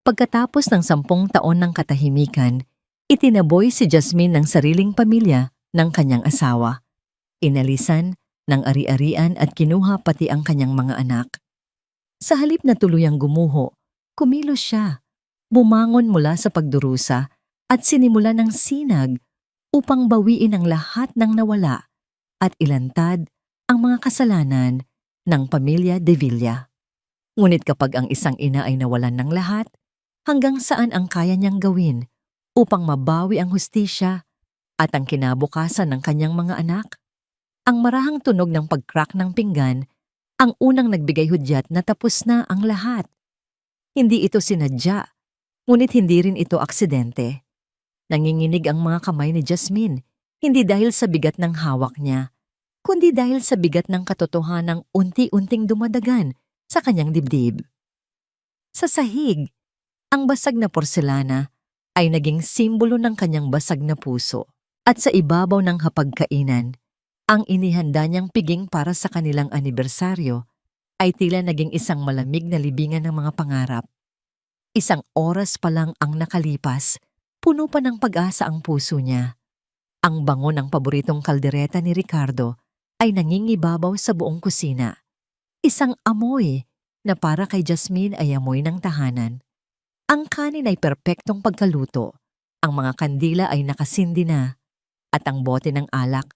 Pagkatapos ng 10 taon ng katahimikan, itinaboy si Jasmine ng sariling pamilya ng kanyang asawa. Inalisan ng ari-arian at kinuha pati ang kanyang mga anak. Sa halip na tuluyang gumuho, kumilos siya, bumangon mula sa pagdurusa at sinimula ng sinag upang bawiin ang lahat ng nawala at ilantad ang mga kasalanan ng pamilya De Villa. Ngunit kapag ang isang ina ay nawalan ng lahat, hanggang saan ang kaya niyang gawin upang mabawi ang hustisya at ang kinabukasan ng kanyang mga anak? Ang marahang tunog ng pag-crack ng pinggan ang unang nagbigay hudyat na tapos na ang lahat. Hindi ito sinadya, ngunit hindi rin ito aksidente. Nanginginig ang mga kamay ni Jasmine, hindi dahil sa bigat ng hawak niya, kundi dahil sa bigat ng katotohanang unti-unting dumadagan sa kanyang dibdib. Sa sahig, ang basag na porselana ay naging simbolo ng kanyang basag na puso, at sa ibabaw ng hapagkainan, ang inihanda niyang piging para sa kanilang anibersaryo ay tila naging isang malamig na libingan ng mga pangarap. Isang oras pa lang ang nakalipas, puno pa ng pag-asa ang puso niya. Ang bango ng paboritong kaldereta ni Ricardo ay nangingibabaw sa buong kusina. Isang amoy na para kay Jasmine ay amoy ng tahanan. Ang kanin ay perpektong pagkaluto, ang mga kandila ay nakasindi na, at ang bote ng alak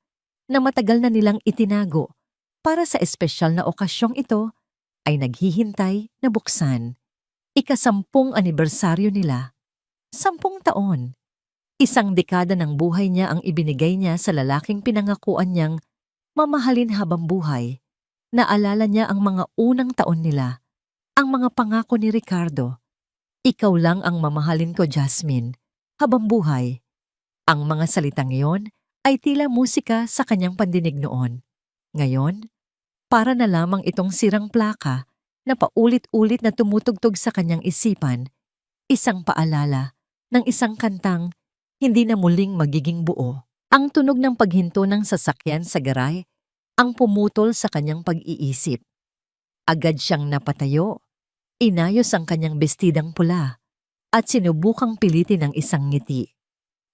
na matagal na nilang itinago para sa espesyal na okasyong ito ay naghihintay na buksan. Ika-10 anibersaryo nila. 10 taon. Isang dekada ng buhay niya ang ibinigay niya sa lalaking pinangakuan niyang mamahalin habang buhay. Naalala niya ang mga unang taon nila, ang mga pangako ni Ricardo. Ikaw lang ang mamahalin ko, Jasmine, habang buhay. Ang mga salitang iyon ay tila musika sa kanyang pandinig noon. Ngayon, para na lamang itong sirang plaka na paulit-ulit na tumutugtog sa kanyang isipan, isang paalala ng isang kantang hindi na muling magiging buo. Ang tunog ng paghinto ng sasakyan sa garay ang pumutol sa kanyang pag-iisip. Agad siyang napatayo, inayos ang kanyang bestidang pula, at sinubukang pilitin ang isang ngiti.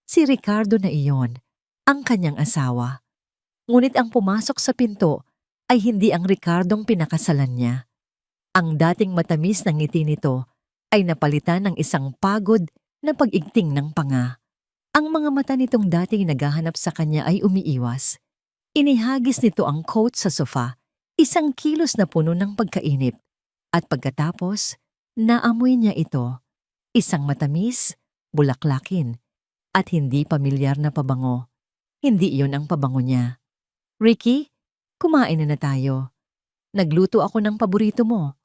Si Ricardo na iyon, ang kanyang asawa. Ngunit ang pumasok sa pinto ay hindi ang Ricardong pinakasalan niya. Ang dating matamis na ngiti nito ay napalitan ng isang pagod na pag-igting ng panga. Ang mga mata nitong dating naghahanap sa kanya ay umiiwas. Inihagis nito ang coat sa sofa, isang kilos na puno ng pagkainip. At pagkatapos, naamoy niya ito, isang matamis, bulaklakin, at hindi pamilyar na pabango. Hindi iyon ang pabango niya. "Ricky, kumain na tayo. Nagluto ako ng paborito mo,"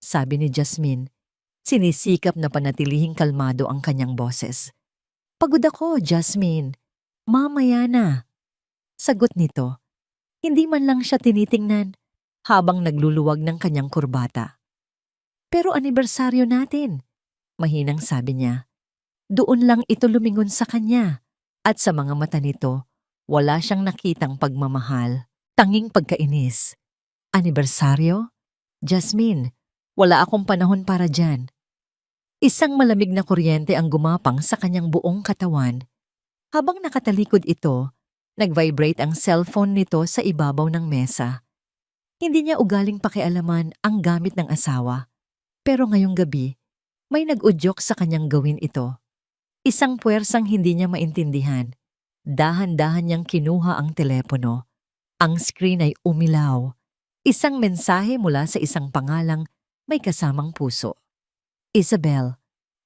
sabi ni Jasmine. Sinisikap na panatilihing kalmado ang kanyang boses. "Pagod ako, Jasmine. Mamaya na," sagot nito. Hindi man lang siya tinitingnan habang nagluluwag ng kanyang kurbata. "Pero anibersaryo natin," mahinang sabi niya. Doon lang ito lumingon sa kanya, at sa mga mata nito, wala siyang nakitang pagmamahal, tanging pagkainis. "Anibersaryo? Jasmine, wala akong panahon para dyan." Isang malamig na kuryente ang gumapang sa kanyang buong katawan. Habang nakatalikod ito, nag-vibrate ang cellphone nito sa ibabaw ng mesa. Hindi niya ugaling pakialaman ang gamit ng asawa. Pero ngayong gabi, may nag-udyok sa kanyang gawin ito. Isang puwersang hindi niya maintindihan. Dahan-dahan niyang kinuha ang telepono. Ang screen ay umilaw. Isang mensahe mula sa isang pangalang may kasamang puso. "Isabel."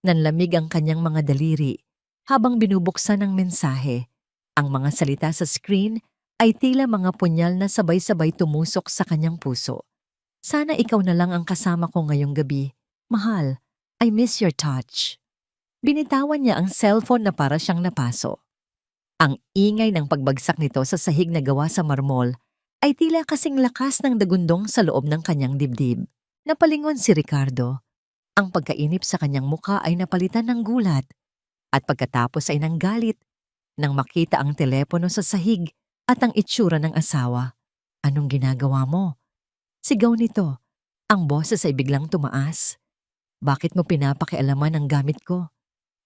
Nanlamig ang kanyang mga daliri habang binubuksan ang mensahe. Ang mga salita sa screen ay tila mga punyal na sabay-sabay tumusok sa kanyang puso. "Sana ikaw na lang ang kasama ko ngayong gabi. Mahal, I miss your touch." Binitawan niya ang cellphone na para siyang napaso. Ang ingay ng pagbagsak nito sa sahig na gawa sa marmol ay tila kasing lakas ng dagundong sa loob ng kanyang dibdib. Napalingon si Ricardo. Ang pagkainip sa kanyang mukha ay napalitan ng gulat, at pagkatapos ay ng galit nang makita ang telepono sa sahig at ang itsura ng asawa. "Anong ginagawa mo?" Sigaw nito. Ang boses ay biglang tumaas. Bakit mo pinapakialaman ang gamit ko?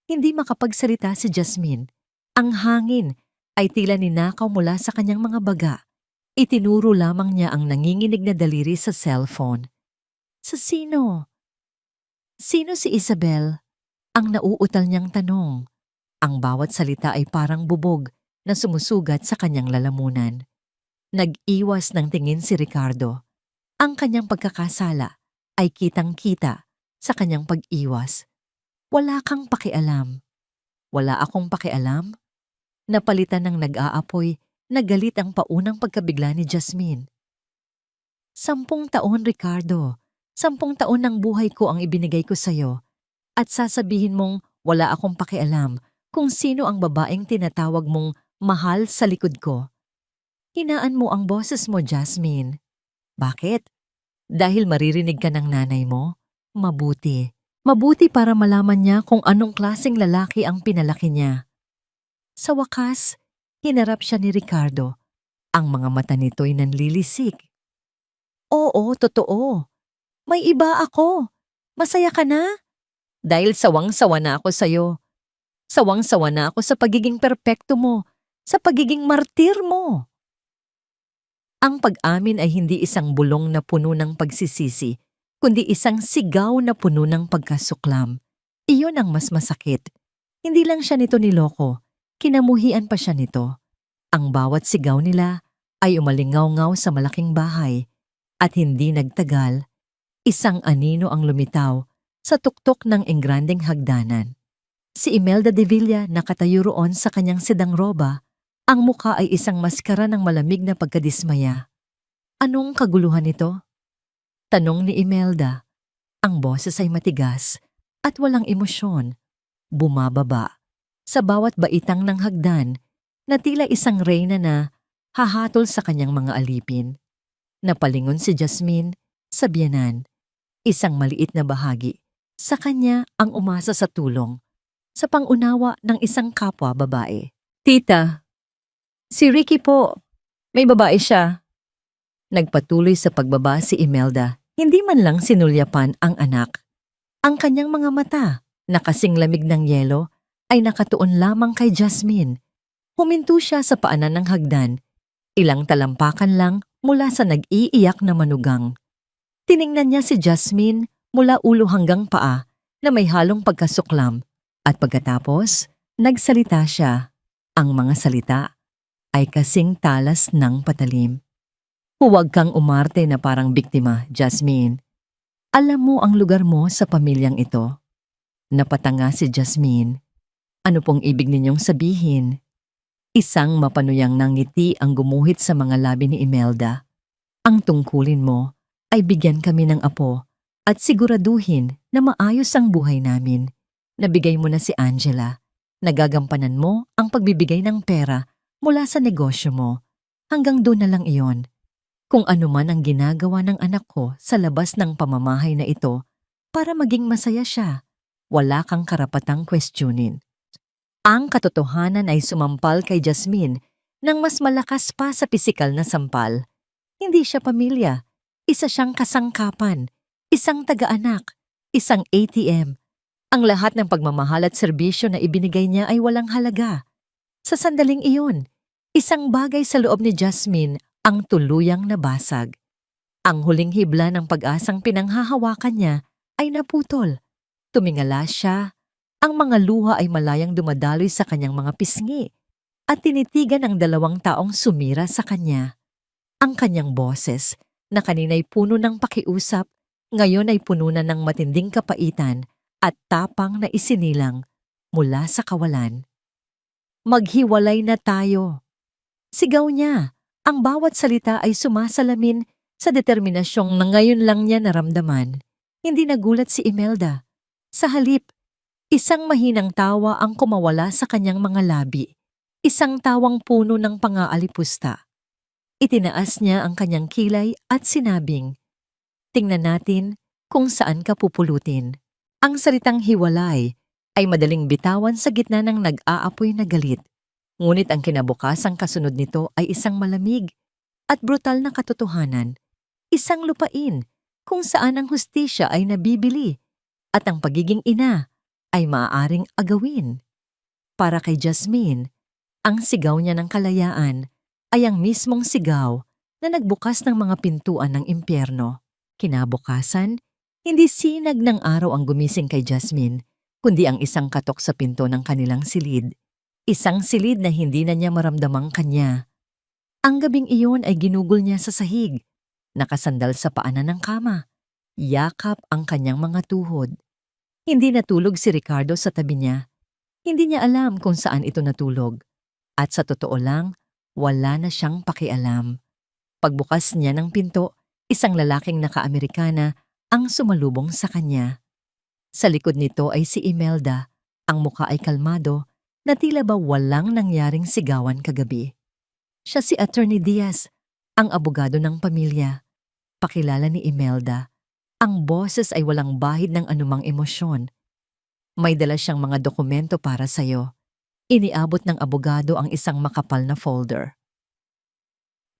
Hindi makapagsalita si Jasmine. Ang hangin ay tila ninakaw mula sa kanyang mga baga. Itinuro lamang niya ang nanginginig na daliri sa cellphone. Sa sino? Sino si Isabel? Ang nauutal niyang tanong. Ang bawat salita ay parang bubog na sumusugat sa kanyang lalamunan. Nag-iwas ng tingin si Ricardo. Ang kanyang pagkakasala ay kitang-kita sa kanyang pag-iwas. Wala kang pakialam. Wala akong pakialam? Napalitan ng nag-aapoy na galit ang paunang pagkabigla ni Jasmine. 10 taon, Ricardo. 10 taon ng buhay ko ang ibinigay ko sa'yo. At sasabihin mong wala akong pakialam kung sino ang babaeng tinatawag mong mahal sa likod ko. Hinaan mo ang boses mo, Jasmine. Bakit? Dahil maririnig ka ng nanay mo? Mabuti. Mabuti para malaman niya kung anong klaseng lalaki ang pinalaki niya. Sa wakas, hinarap siya ni Ricardo. Ang mga mata nito'y nanlilisik. Oo, totoo. May iba ako. Masaya ka na? Dahil sawang-sawa na ako sa'yo. Sawang-sawa na ako sa pagiging perpekto mo, sa pagiging martir mo. Ang pag-amin ay hindi isang bulong na puno ng pagsisisi, kundi isang sigaw na puno ng pagkasuklam. Iyon ang mas masakit. Hindi lang siya nito niloko, kinamuhian pa siya nito. Ang bawat sigaw nila ay umalingaw-ngaw sa malaking bahay at hindi nagtagal, isang anino ang lumitaw sa tuktok ng engrandeng hagdanan. Si Imelda de Villa nakatayo roon sa kanyang sedang roba. Ang muka ay isang maskara ng malamig na pagkadismaya. Anong kaguluhan ito? Tanong ni Imelda. Ang boses ay matigas at walang emosyon. Bumababa sa bawat baitang ng hagdan na tila isang reyna na hahatol sa kanyang mga alipin. Napalingon si Jasmine sa biyanan. Isang maliit na bahagi. Sa kanya ang umasa sa tulong, sa pangunawa ng isang kapwa babae. Tita, si Ricky po. May babae siya. Nagpatuloy sa pagbaba si Imelda. Hindi man lang sinulyapan ang anak. Ang kanyang mga mata, na kasing lamig ng yelo, ay nakatuon lamang kay Jasmine. Huminto siya sa paanan ng hagdan. Ilang talampakan lang mula sa nag-iiyak na manugang. Tiningnan niya si Jasmine mula ulo hanggang paa na may halong pagkasuklam. At pagkatapos, nagsalita siya. Ang mga salita ay kasing talas ng patalim. Huwag kang umarte na parang biktima, Jasmine. Alam mo ang lugar mo sa pamilyang ito. Napatanga si Jasmine. Ano pong ibig ninyong sabihin? Isang mapanuyang ngiti ang gumuhit sa mga labi ni Imelda. Ang tungkulin mo ay bigyan kami ng apo at siguraduhin na maayos ang buhay namin. Nabigay mo na si Angela. Nagagampanan mo ang pagbibigay ng pera mula sa negosyo mo. Hanggang doon na lang iyon. Kung ano man ang ginagawa ng anak ko sa labas ng pamamahay na ito para maging masaya siya, wala kang karapatang questionin. Ang katotohanan ay sumampal kay Jasmine nang mas malakas pa sa pisikal na sampal. Hindi siya pamilya, isa siyang kasangkapan, isang taga-anak, isang ATM. Ang lahat ng pagmamahal at serbisyo na ibinigay niya ay walang halaga. Sa sandaling iyon, isang bagay sa loob ni Jasmine ang tuluyang nabasag. Ang huling hibla ng pag-asang pinanghahawakan niya ay naputol. Tumingala siya. Ang mga luha ay malayang dumadaloy sa kanyang mga pisngi at tinitigan ang 2 taong sumira sa kanya. Ang kanyang boses na kanina'y puno ng pakiusap, ngayon ay puno na ng matinding kapaitan at tapang na isinilang mula sa kawalan. Maghiwalay na tayo. Sigaw niya. Ang bawat salita ay sumasalamin sa determinasyong na ngayon lang niya naramdaman. Hindi nagulat si Imelda. Sa halip, isang mahinang tawa ang kumawala sa kanyang mga labi. Isang tawang puno ng pangaalipusta. Itinaas niya ang kanyang kilay at sinabing, "Tingnan natin kung saan ka pupulutin." Ang salitang hiwalay ay madaling bitawan sa gitna ng nag-aapoy na galit. Ngunit ang kinabukasang kasunod nito ay isang malamig at brutal na katotohanan. Isang lupain kung saan ang hustisya ay nabibili at ang pagiging ina ay maaaring agawin. Para kay Jasmine, ang sigaw niya ng kalayaan ay ang mismong sigaw na nagbukas ng mga pintuan ng impyerno. Kinabukasan, hindi sinag ng araw ang gumising kay Jasmine, kundi ang isang katok sa pinto ng kanilang silid. Isang silid na hindi na niya maramdamang kanya. Ang gabing iyon ay ginugol niya sa sahig, nakasandal sa paanan ng kama. Yakap ang kanyang mga tuhod. Hindi natulog si Ricardo sa tabi niya. Hindi niya alam kung saan ito natulog. At sa totoo lang, wala na siyang pakialam. Pagbukas niya ng pinto, isang lalaking naka-Amerikana ang sumalubong sa kanya. Sa likod nito ay si Imelda, ang mukha ay kalmado, na tila ba walang nangyaring sigawan kagabi. Siya si Attorney Diaz, ang abogado ng pamilya. Pakilala ni Imelda. Ang boses ay walang bahid ng anumang emosyon. May dala siyang mga dokumento para sa'yo. Iniabot ng abogado ang isang makapal na folder.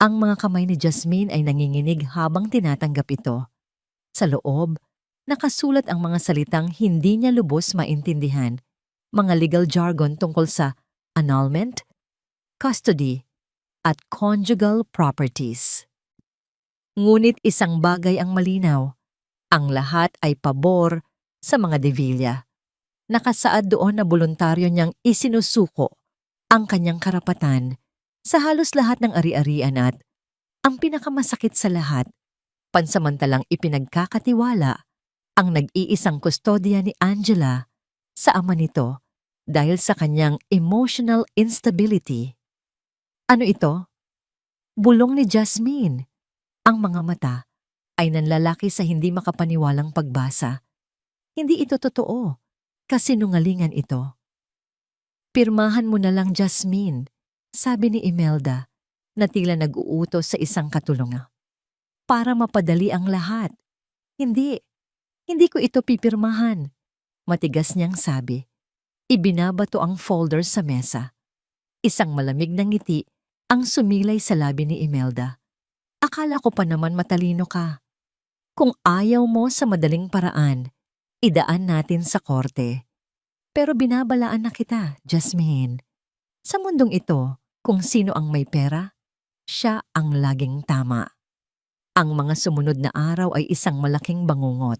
Ang mga kamay ni Jasmine ay nanginginig habang tinatanggap ito. Sa loob, nakasulat ang mga salitang hindi niya lubos maintindihan, mga legal jargon tungkol sa annulment, custody, at conjugal properties. Ngunit isang bagay ang malinaw, ang lahat ay pabor sa mga De Villa. Nakasaad doon na voluntaryo niyang isinusuko ang kanyang karapatan sa halos lahat ng ari-arian at, ang pinakamasakit sa lahat, pansamantalang ipinagkakatiwala ang nag-iisang kustodya ni Angela sa ama nito dahil sa kanyang emotional instability. Ano ito? Bulong ni Jasmine. Ang mga mata ay nanlalaki sa hindi makapaniwalang pagbasa. Hindi ito totoo. Kasinungalingan ito. Pirmahan mo na lang, Jasmine, sabi ni Imelda na tila nag-uutos sa isang katulong. Para mapadali ang lahat. Hindi ko ito pipirmahan. Matigas niyang sabi. Ibinabato ang folder sa mesa. Isang malamig na ngiti ang sumilay sa labi ni Imelda. Akala ko pa naman matalino ka. Kung ayaw mo sa madaling paraan, idaan natin sa korte. Pero binabalaan na kita, Jasmine. Sa mundong ito, kung sino ang may pera, siya ang laging tama. Ang mga sumunod na araw ay isang malaking bangungot.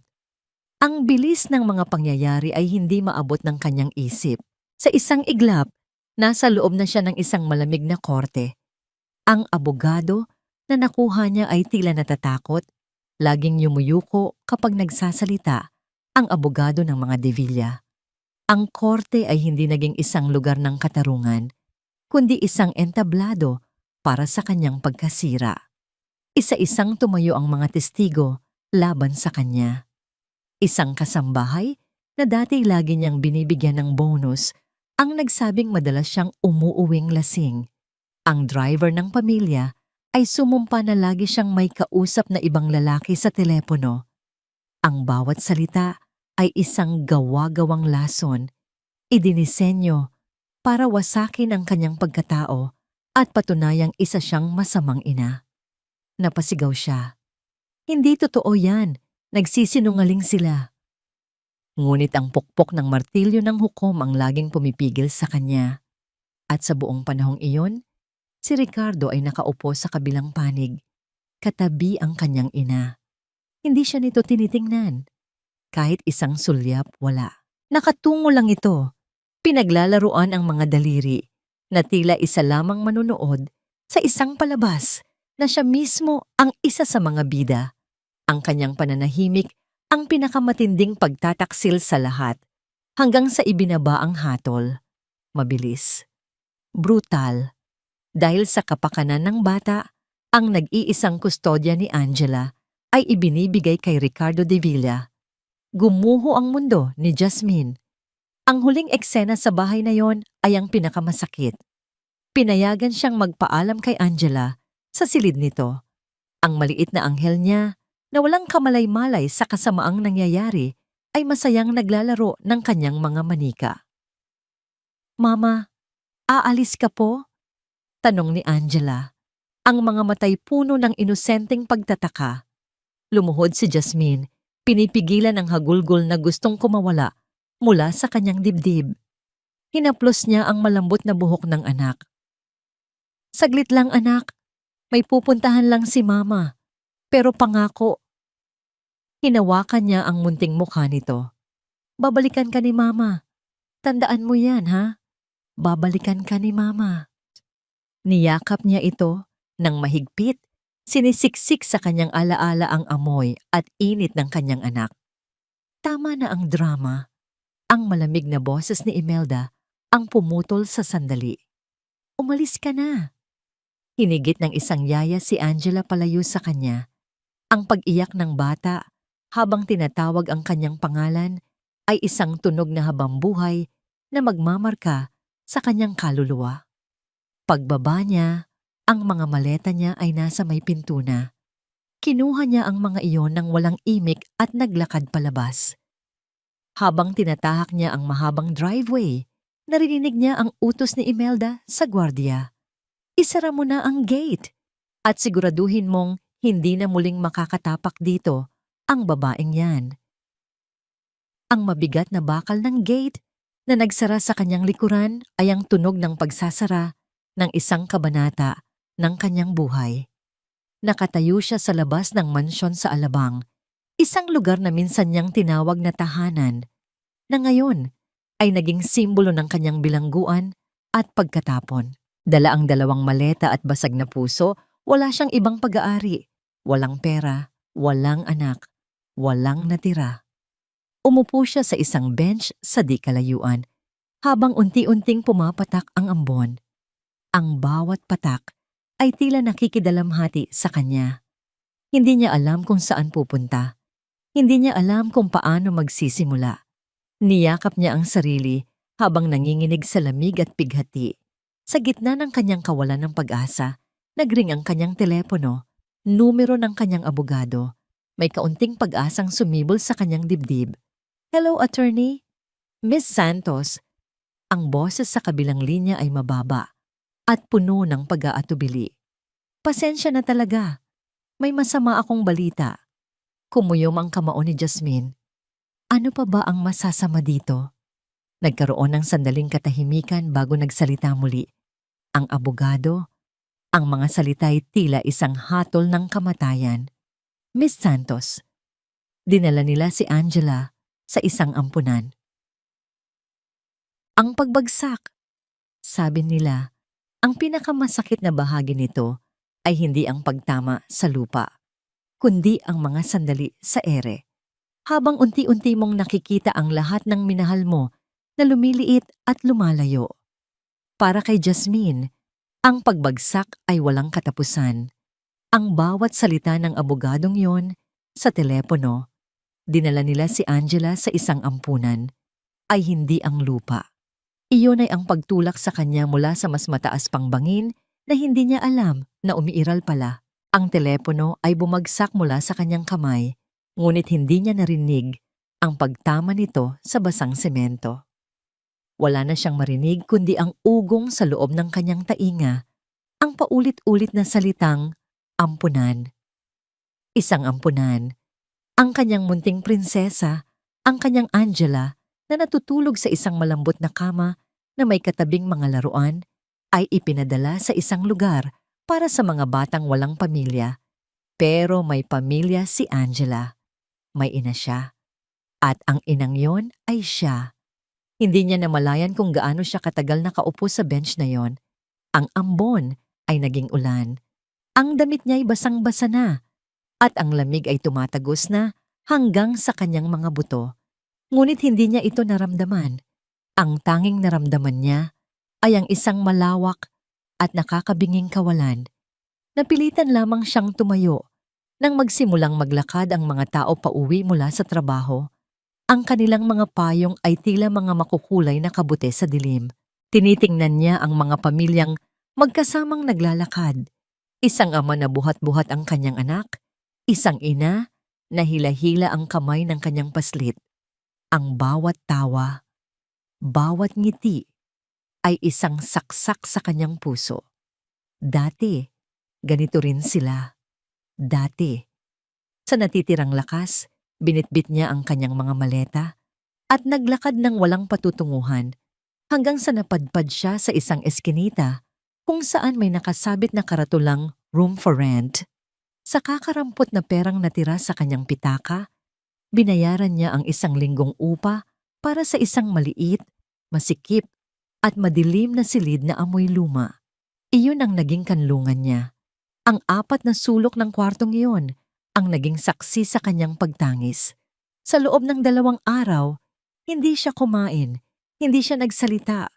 Ang bilis ng mga pangyayari ay hindi maabot ng kanyang isip. Sa isang iglap, nasa loob na siya ng isang malamig na korte. Ang abogado na nakuha niya ay tila natatakot, laging yumuyuko kapag nagsasalita ang abogado ng mga De Villa. Ang korte ay hindi naging isang lugar ng katarungan, kundi isang entablado para sa kanyang pagkasira. Isa-isang tumayo ang mga testigo laban sa kanya. Isang kasambahay na dati lagi niyang binibigyan ng bonus ang nagsabing madalas siyang umuuwing lasing. Ang driver ng pamilya ay sumumpa na lagi siyang may kausap na ibang lalaki sa telepono. Ang bawat salita ay isang gawa-gawang lason, idinisenyo para wasakin ang kanyang pagkatao at patunayang isa siyang masamang ina. Napasigaw siya. Hindi totoo yan, nagsisinungaling sila. Ngunit ang pukpok ng martilyo ng hukom ang laging pumipigil sa kanya. At sa buong panahong iyon, si Ricardo ay nakaupo sa kabilang panig, katabi ang kanyang ina. Hindi siya nito tinitingnan. Kahit isang sulyap wala. Nakatungo lang ito. Pinaglalaruan ang mga daliri na tila isa lamang manunood sa isang palabas na siya mismo ang isa sa mga bida. Ang kanyang pananahimik ang pinakamatinding pagtataksil sa lahat hanggang sa ibinaba ang hatol. Mabilis. Brutal. Dahil sa kapakanan ng bata, ang nag-iisang kustodya ni Angela ay ibinibigay kay Ricardo De Villa. Gumuho ang mundo ni Jasmine. Ang huling eksena sa bahay na yon ay ang pinakamasakit. Pinayagan siyang magpaalam kay Angela sa silid nito. Ang maliit na anghel niya na walang kamalay-malay sa kasamaang nangyayari ay masayang naglalaro ng kanyang mga manika. Mama, aalis ka po? Tanong ni Angela. Ang mga matay puno ng inosenteng pagtataka. Lumuhod si Jasmine, Pinipigilan ang hagulgol na gustong kumawala mula sa kanyang dibdib. Hinaplos niya ang malambot na buhok ng anak. Saglit lang anak, may pupuntahan lang si mama. Pero pangako. Hinawakan niya ang munting mukha nito. Babalikan ka ni mama. Tandaan mo yan ha? Babalikan ka ni mama. Niyakap niya ito ng mahigpit. Sinisiksik sa kanyang alaala ang amoy at init ng kanyang anak. Tama na ang drama. Ang malamig na boses ni Imelda ang pumutol sa sandali. Umalis ka na. Hinigit ng isang yaya si Angela palayo sa kanya. Ang pag-iyak ng bata habang tinatawag ang kanyang pangalan ay isang tunog na habambuhay na magmamarka sa kanyang kaluluwa. Pagbaba niya, ang mga maleta niya ay nasa may pinto na. Kinuha niya ang mga iyon ng walang imik at naglakad palabas. Habang tinatahak niya ang mahabang driveway, narinig niya ang utos ni Imelda sa gwardiya. Isara mo na ang gate at siguraduhin mong hindi na muling makakatapak dito ang babaeng yan. Ang mabigat na bakal ng gate na nagsara sa kanyang likuran ay ang tunog ng pagsasara ng isang kabanata ng kanyang buhay. Nakatayo siya sa labas ng mansyon sa Alabang, isang lugar na minsan niyang tinawag na tahanan, na ngayon ay naging simbolo ng kanyang bilangguan at pagkatapon. Dala ang dalawang maleta at basag na puso, wala siyang ibang pag-aari, walang pera, walang anak, walang natira. Umupo siya sa isang bench sa di kalayuan, habang unti-unting pumapatak ang ambon. Ang bawat patak ay tila nakikidalamhati sa kanya. Hindi niya alam kung saan pupunta. Hindi niya alam kung paano magsisimula. Niyakap niya ang sarili habang nanginginig sa lamig at pighati. Sa gitna ng kanyang kawalan ng pag-asa, nagring ang kanyang telepono, numero ng kanyang abogado. May kaunting pag-asang sumibol sa kanyang dibdib. Hello, attorney? Miss Santos. Ang boses sa kabilang linya ay mababa at puno ng pag-aatubili. Pasensya na talaga. May masama akong balita. Kumuyom ang kamao ni Jasmine. Ano pa ba ang masasama dito? Nagkaroon ng sandaling katahimikan bago nagsalita muli. Ang abogado, ang mga salita'y tila isang hatol ng kamatayan. Miss Santos, dinala nila si Angela sa isang ampunan. Ang pagbagsak, sabi nila, ang pinakamasakit na bahagi nito ay hindi ang pagtama sa lupa, kundi ang mga sandali sa ere. Habang unti-unti mong nakikita ang lahat ng minahal mo na lumiliit at lumalayo. Para kay Jasmine, ang pagbagsak ay walang katapusan. Ang bawat salita ng abogadong yon sa telepono, dinala nila si Angela sa isang ampunan, ay hindi ang lupa. Iyon ay ang pagtulak sa kanya mula sa mas mataas pang bangin na hindi niya alam na umiiral pala. Ang telepono ay bumagsak mula sa kanyang kamay, ngunit hindi niya narinig ang pagtama nito sa basang semento. Wala na siyang marinig kundi ang ugong sa loob ng kanyang tainga, ang paulit-ulit na salitang ampunan. Isang ampunan, ang kanyang munting prinsesa, ang kanyang Angela na natutulog sa isang malambot na kama na may katabing mga laruan, ay ipinadala sa isang lugar para sa mga batang walang pamilya. Pero may pamilya si Angela. May ina siya. At ang inang yon ay siya. Hindi niya namalayan kung gaano siya katagal nakaupo sa bench na yon. Ang ambon ay naging ulan. Ang damit niya ay basang-basa na. At ang lamig ay tumatagos na hanggang sa kanyang mga buto. Ngunit hindi niya ito naramdaman. Ang tanging naramdaman niya ay ang isang malawak at nakakabinging kawalan. Napilitan lamang siyang tumayo nang magsimulang maglakad ang mga tao pauwi mula sa trabaho. Ang kanilang mga payong ay tila mga makukulay na kabute sa dilim. Tinitingnan niya ang mga pamilyang magkasamang naglalakad. Isang ama na buhat-buhat ang kanyang anak, isang ina na hila-hila ang kamay ng kanyang paslit. Ang bawat tawa, bawat ngiti ay isang saksak sa kanyang puso. Dati, ganito rin sila. Dati. Sa natitirang lakas, Binitbit niya ang kanyang mga maleta at naglakad ng walang patutunguhan hanggang sa napadpad siya sa isang eskinita kung saan may nakasabit na karatulang room for rent. Sa kakarampot na perang natira sa kanyang pitaka, binayaran niya ang 1 linggong upa para sa isang maliit, masikip at madilim na silid na amoy luma. Iyon ang naging kanlungan niya. Ang 4 na sulok ng kwartong iyon ang naging saksi sa kanyang pagtangis. Sa loob ng 2 araw, hindi siya kumain, hindi siya nagsalita.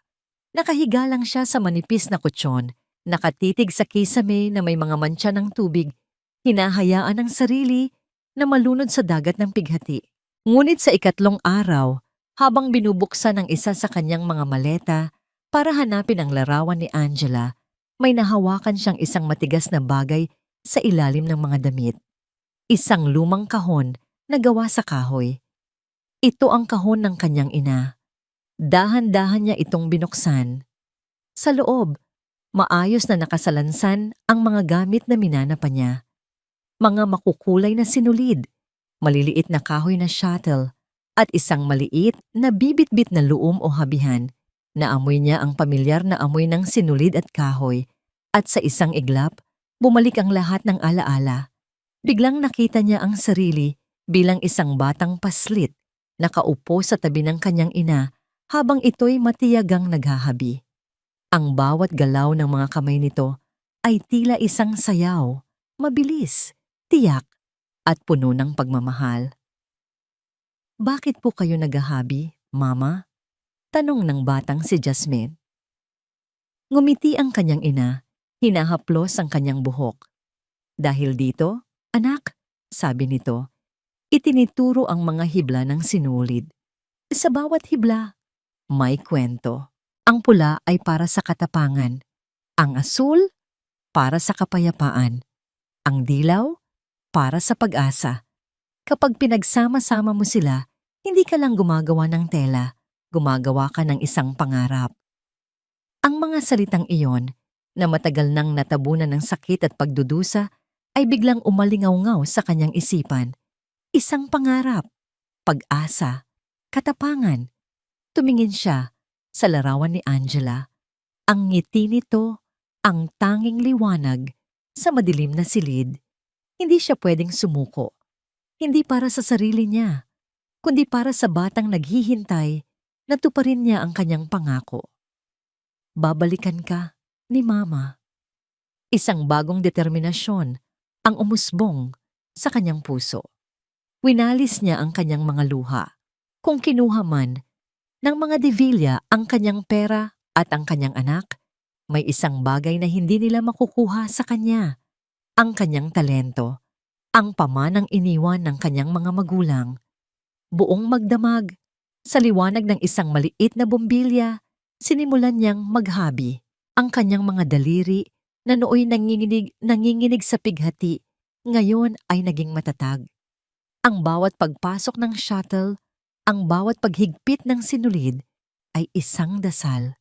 Nakahiga lang siya sa manipis na kutsyon, nakatitig sa kisame na may mga mantsa ng tubig, hinahayaan ang sarili na malunod sa dagat ng pighati. Ngunit sa 3 araw, habang binubuksan ang isa sa kanyang mga maleta para hanapin ang larawan ni Angela, may nahawakan siyang isang matigas na bagay sa ilalim ng mga damit. Isang lumang kahon na gawa sa kahoy. Ito ang kahon ng kanyang ina. Dahan-dahan niya itong binuksan. Sa loob, maayos na nakasalansan ang mga gamit na minana pa niya. Mga makukulay na sinulid, maliliit na kahoy na shuttle, at isang maliit na bibit-bit na luom o habihan. Naamoy niya ang pamilyar na amoy ng sinulid at kahoy, at sa isang iglap, bumalik ang lahat ng alaala. Biglang nakita niya ang sarili bilang isang batang paslit, nakaupo sa tabi ng kanyang ina habang ito'y matiyagang naghahabi. Ang bawat galaw ng mga kamay nito ay tila isang sayaw, mabilis, tiyak, at puno ng pagmamahal. "Bakit po kayo naghahabi, Mama?" tanong ng batang si Jasmine. Ngumiti ang kanyang ina, hinahaplos ang kanyang buhok. "Dahil dito, anak," sabi nito, itinituro ang mga hibla ng sinulid. Sa bawat hibla, may kwento. Ang pula ay para sa katapangan, ang asul para sa kapayapaan, ang dilaw para sa pag-asa. Kapag pinagsama-sama mo sila, hindi ka lang gumagawa ng tela, gumagawa ka ng isang pangarap. Ang mga salitang iyon, na matagal nang natabunan ng sakit at pagdudusa, ay biglang umalingaw-ngaw sa kanyang isipan. Isang pangarap, pag-asa, katapangan. Tumingin siya sa larawan ni Angela. Ang ngiti nito, ang tanging liwanag sa madilim na silid. Hindi siya pwedeng sumuko. Hindi para sa sarili niya, kundi para sa batang naghihintay na tuparin niya ang kanyang pangako. Babalikan ka ni Mama. Isang bagong determinasyon ang umusbong sa kanyang puso. Winalis niya ang kanyang mga luha. Kung kinuha man ng mga Devilla ang kanyang pera at ang kanyang anak, may isang bagay na hindi nila makukuha sa kanya, ang kanyang talento, ang pamanang iniwan ng kanyang mga magulang. Buong magdamag, sa liwanag ng isang maliit na bombilya, sinimulan niyang maghabi. Ang kanyang mga daliri na nooy nanginginig sa pighati, ngayon ay naging matatag. Ang bawat pagpasok ng shuttle, ang bawat paghigpit ng sinulid ay isang dasal,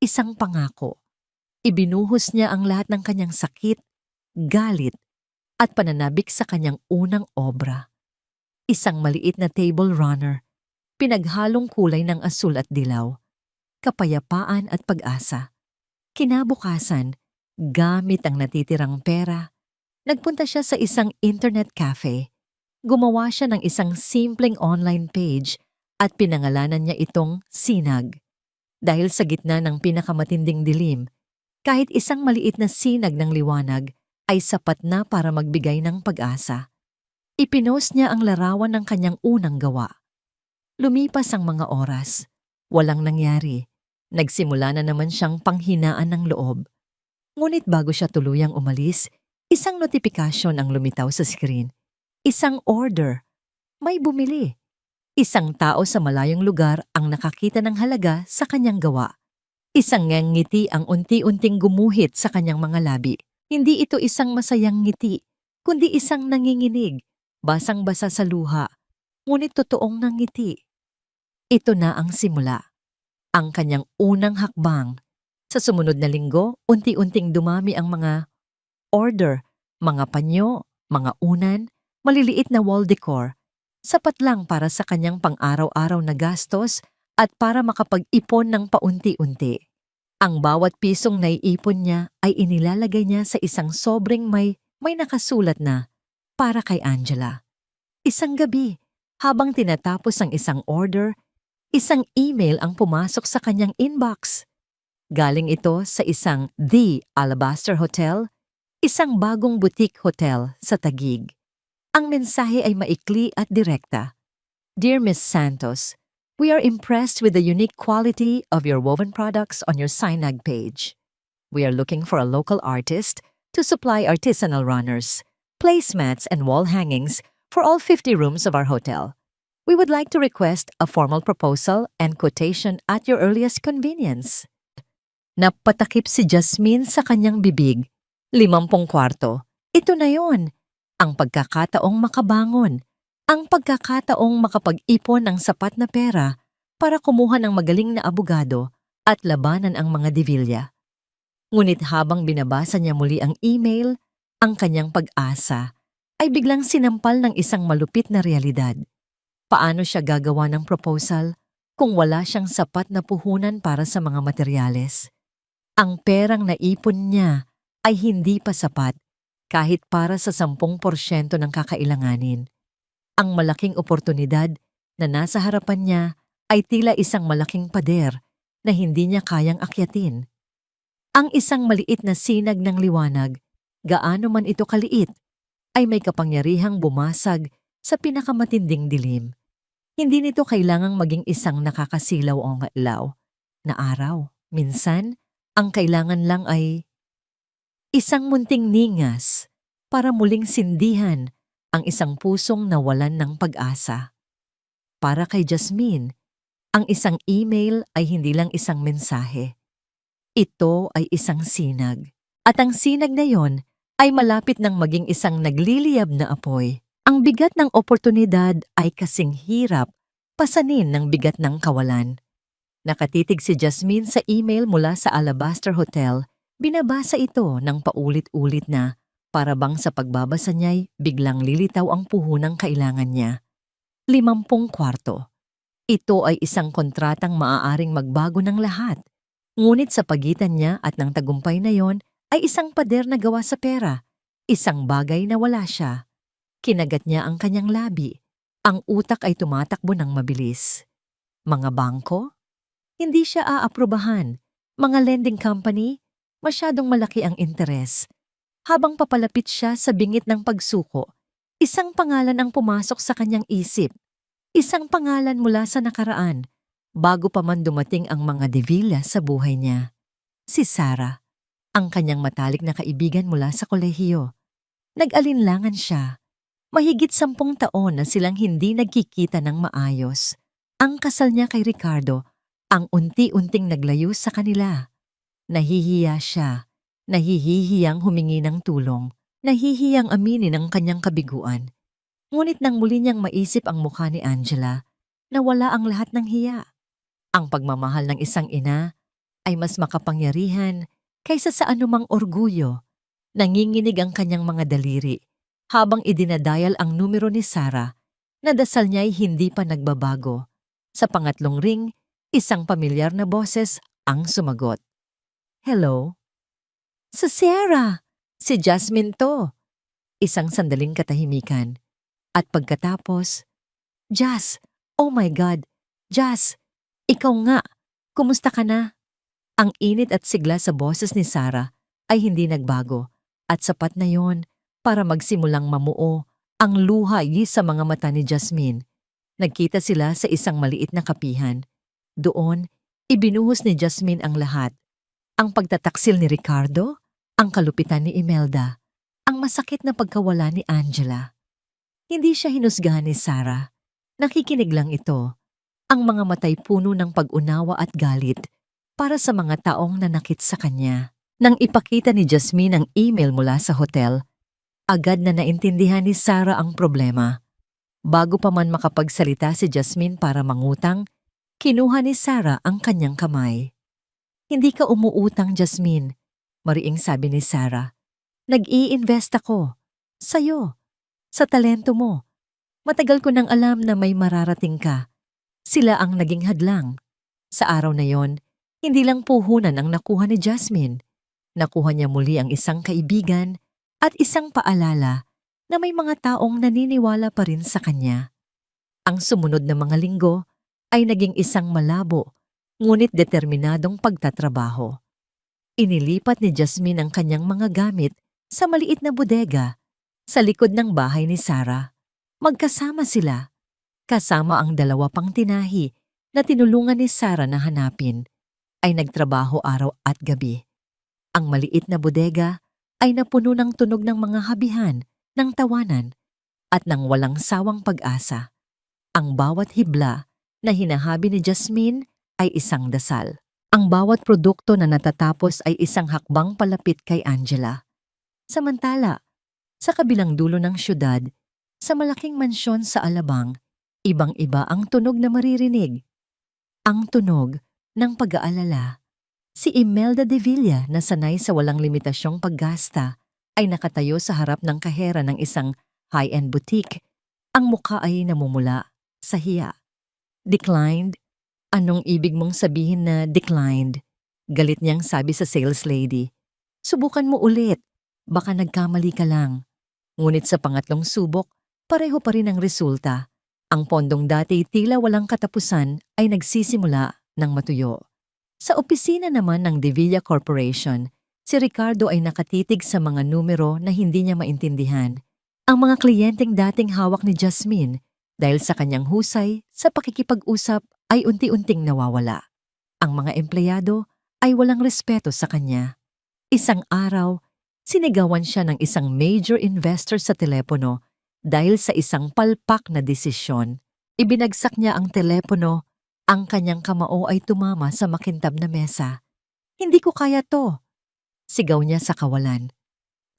isang pangako. Ibinuhos niya ang lahat ng kanyang sakit, galit, at pananabik sa kanyang unang obra. Isang maliit na table runner, pinaghalong kulay ng asul at dilaw, kapayapaan at pag-asa. Kinabukasan, gamit ang natitirang pera, nagpunta siya sa isang internet cafe. Gumawa siya ng isang simpleng online page at pinangalanan niya itong Sinag. Dahil sa gitna ng pinakamatinding dilim, kahit isang maliit na sinag ng liwanag ay sapat na para magbigay ng pag-asa. Ipinost niya ang larawan ng kanyang unang gawa. Lumipas ang mga oras. Walang nangyari. Nagsimula na naman siyang panghinaan ng loob. Ngunit bago siya tuluyang umalis, isang notifikasyon ang lumitaw sa screen. Isang order. May bumili. Isang tao sa malayong lugar ang nakakita ng halaga sa kanyang gawa. Isang ngiti ang unti-unting gumuhit sa kanyang mga labi. Hindi ito isang masayang ngiti, kundi isang nanginginig, basang-basa sa luha, ngunit totoong nangiti. Ito na ang simula. Ang kanyang unang hakbang. Sa sumunod na linggo, unti-unting dumami ang mga order, mga panyo, mga unan, maliliit na wall decor. Sapat lang para sa kanyang pang-araw-araw na gastos at para makapag-ipon ng paunti-unti. Ang bawat pisong naiipon niya ay inilalagay niya sa isang sobrang may nakasulat na para kay Angela. Isang gabi, habang tinatapos ang isang order, isang email ang pumasok sa kanyang inbox. Galing ito sa isang The Alabaster Hotel, isang bagong boutique hotel sa Taguig. Ang mensahe ay maikli at direkta. Dear Miss Santos, we are impressed with the unique quality of your woven products on your Sinag page. We are looking for a local artist to supply artisanal runners, placemats, and wall hangings for all 50 rooms of our hotel. We would like to request a formal proposal and quotation at your earliest convenience. Napatakip si Jasmine sa kanyang bibig. 50 kwarto. Ito na yon. Ang pagkakataong makabangon. Ang pagkakataong makapag-ipon ng sapat na pera para kumuha ng magaling na abogado at labanan ang mga divilya. Ngunit habang binabasa niya muli ang email, ang kanyang pag-asa ay biglang sinampal ng isang malupit na realidad. Paano siya gagawa ng proposal kung wala siyang sapat na puhunan para sa mga materyales? Ang perang naipon niya ay hindi pa sapat kahit para sa 10% ng kakailanganin. Ang malaking oportunidad na nasa harapan niya ay tila isang malaking pader na hindi niya kayang akyatin. Ang isang maliit na sinag ng liwanag, gaano man ito kaliit, ay may kapangyarihang bumasag sa pinakamatinding dilim. Hindi nito kailangang maging isang nakakasilaw o ngalaw na araw. Minsan, ang kailangan lang ay isang munting ningas para muling sindihan ang isang pusong nawalan ng pag-asa. Para kay Jasmine, ang isang email ay hindi lang isang mensahe. Ito ay isang sinag. At ang sinag na yon ay malapit ng maging isang nagliliyab na apoy. Ang bigat ng oportunidad ay kasing hirap pasanin ng bigat ng kawalan. Nakatitig si Jasmine sa email mula sa Alabaster Hotel. Binabasa ito ng paulit-ulit na para bang sa pagbabasa niya'y biglang lilitaw ang puhunang kailangan niya. 50 kwarto. Ito ay isang kontratang maaaring magbago ng lahat. Ngunit sa pagitan niya at ng tagumpay na yon ay isang pader na gawa sa pera. Isang bagay na wala siya. Kinagat niya ang kanyang labi. Ang utak ay tumatakbo ng mabilis. Mga bangko? Hindi siya aaprubahan. Mga lending company? Masyadong malaki ang interes. Habang papalapit siya sa bingit ng pagsuko, isang pangalan ang pumasok sa kanyang isip. Isang pangalan mula sa nakaraan, bago pa man dumating ang mga divilya sa buhay niya. Si Sarah, ang kanyang matalik na kaibigan mula sa kolehiyo. Nag-alinlangan siya. Mahigit 10 taon na silang hindi nagkikita ng maayos. Ang kasal niya kay Ricardo, ang unti-unting naglayo sa kanila. Nahihiya siya, nahihihiyang humingi ng tulong, nahihiyang aminin ang kanyang kabiguan. Ngunit nang muli niyang maisip ang mukha ni Angela, nawala ang lahat ng hiya. Ang pagmamahal ng isang ina ay mas makapangyarihan kaysa sa anumang orgulyo. Nanginginig ang kanyang mga daliri habang idinadayal ang numero ni Sarah na dasal niya'y hindi pa nagbabago. Sa pangatlong ring, isang pamilyar na boses ang sumagot. Hello? Sa Sarah! Si Jasmine to! Isang sandaling katahimikan. At pagkatapos, Jas! Oh my God! Jas! Ikaw nga! Kumusta ka na? Ang init at sigla sa boses ni Sarah ay hindi nagbago at sapat na yon para magsimulang mamuo ang luha sa mga mata ni Jasmine. Nagkita sila sa isang maliit na kapihan. Doon, ibinuhos ni Jasmine ang lahat. Ang pagtataksil ni Ricardo, ang kalupitan ni Imelda, ang masakit na pagkawala ni Angela. Hindi siya hinusgahan ni Sarah. Nakikinig lang ito. Ang mga matay puno ng pag-unawa at galit para sa mga taong nanakit sa kanya. Nang ipakita ni Jasmine ang email mula sa hotel, agad na naintindihan ni Sarah ang problema. Bago pa man makapagsalita si Jasmine para mangutang, kinuha ni Sarah ang kanyang kamay. Hindi ka umuutang, Jasmine, mariing sabi ni Sarah. Nag-i-invest ako. Sa'yo. Sa talento mo. Matagal ko nang alam na may mararating ka. Sila ang naging hadlang. Sa araw na yon, hindi lang puhunan ang nakuha ni Jasmine. Nakuha niya muli ang isang kaibigan at isang paalala na may mga taong naniniwala pa rin sa kanya. Ang sumunod na mga linggo ay naging isang malabo, ngunit determinadong pagtatrabaho. Inilipat ni Jasmine ang kanyang mga gamit sa maliit na bodega sa likod ng bahay ni Sarah. Magkasama sila, kasama ang dalawa pang tinahi na tinulungan ni Sarah na hanapin, ay nagtrabaho araw at gabi. Ang maliit na bodega ay napuno ng tunog ng mga habihan, ng tawanan, at ng walang sawang pag-asa. Ang bawat hibla na hinahabi ni Jasmine ay isang dasal. Ang bawat produkto na natatapos ay isang hakbang palapit kay Angela. Samantala, sa kabilang dulo ng syudad, sa malaking mansyon sa Alabang, ibang-iba ang tunog na maririnig. Ang tunog ng pag-aalala. Si Imelda de Villa na sanay sa walang limitasyong paggasta ay nakatayo sa harap ng kahera ng isang high-end boutique. Ang mukha ay namumula sa hiya. Declined? Anong ibig mong sabihin na declined? Galit niyang sabi sa sales lady. Subukan mo ulit. Baka nagkamali ka lang. Ngunit sa pangatlong subok, pareho pa rin ang resulta. Ang pondong dati tila walang katapusan ay nagsisimula ng matuyo. Sa opisina naman ng De Villa Corporation, si Ricardo ay nakatitig sa mga numero na hindi niya maintindihan. Ang mga kliyenteng dating hawak ni Jasmine dahil sa kanyang husay sa pakikipag-usap ay unti-unting nawawala. Ang mga empleyado ay walang respeto sa kanya. Isang araw, sinigawan siya ng isang major investor sa telepono dahil sa isang palpak na desisyon. Ibinagsak niya ang telepono, ang kanyang kamao ay tumama sa makintab na mesa. Hindi ko kaya to, sigaw niya sa kawalan.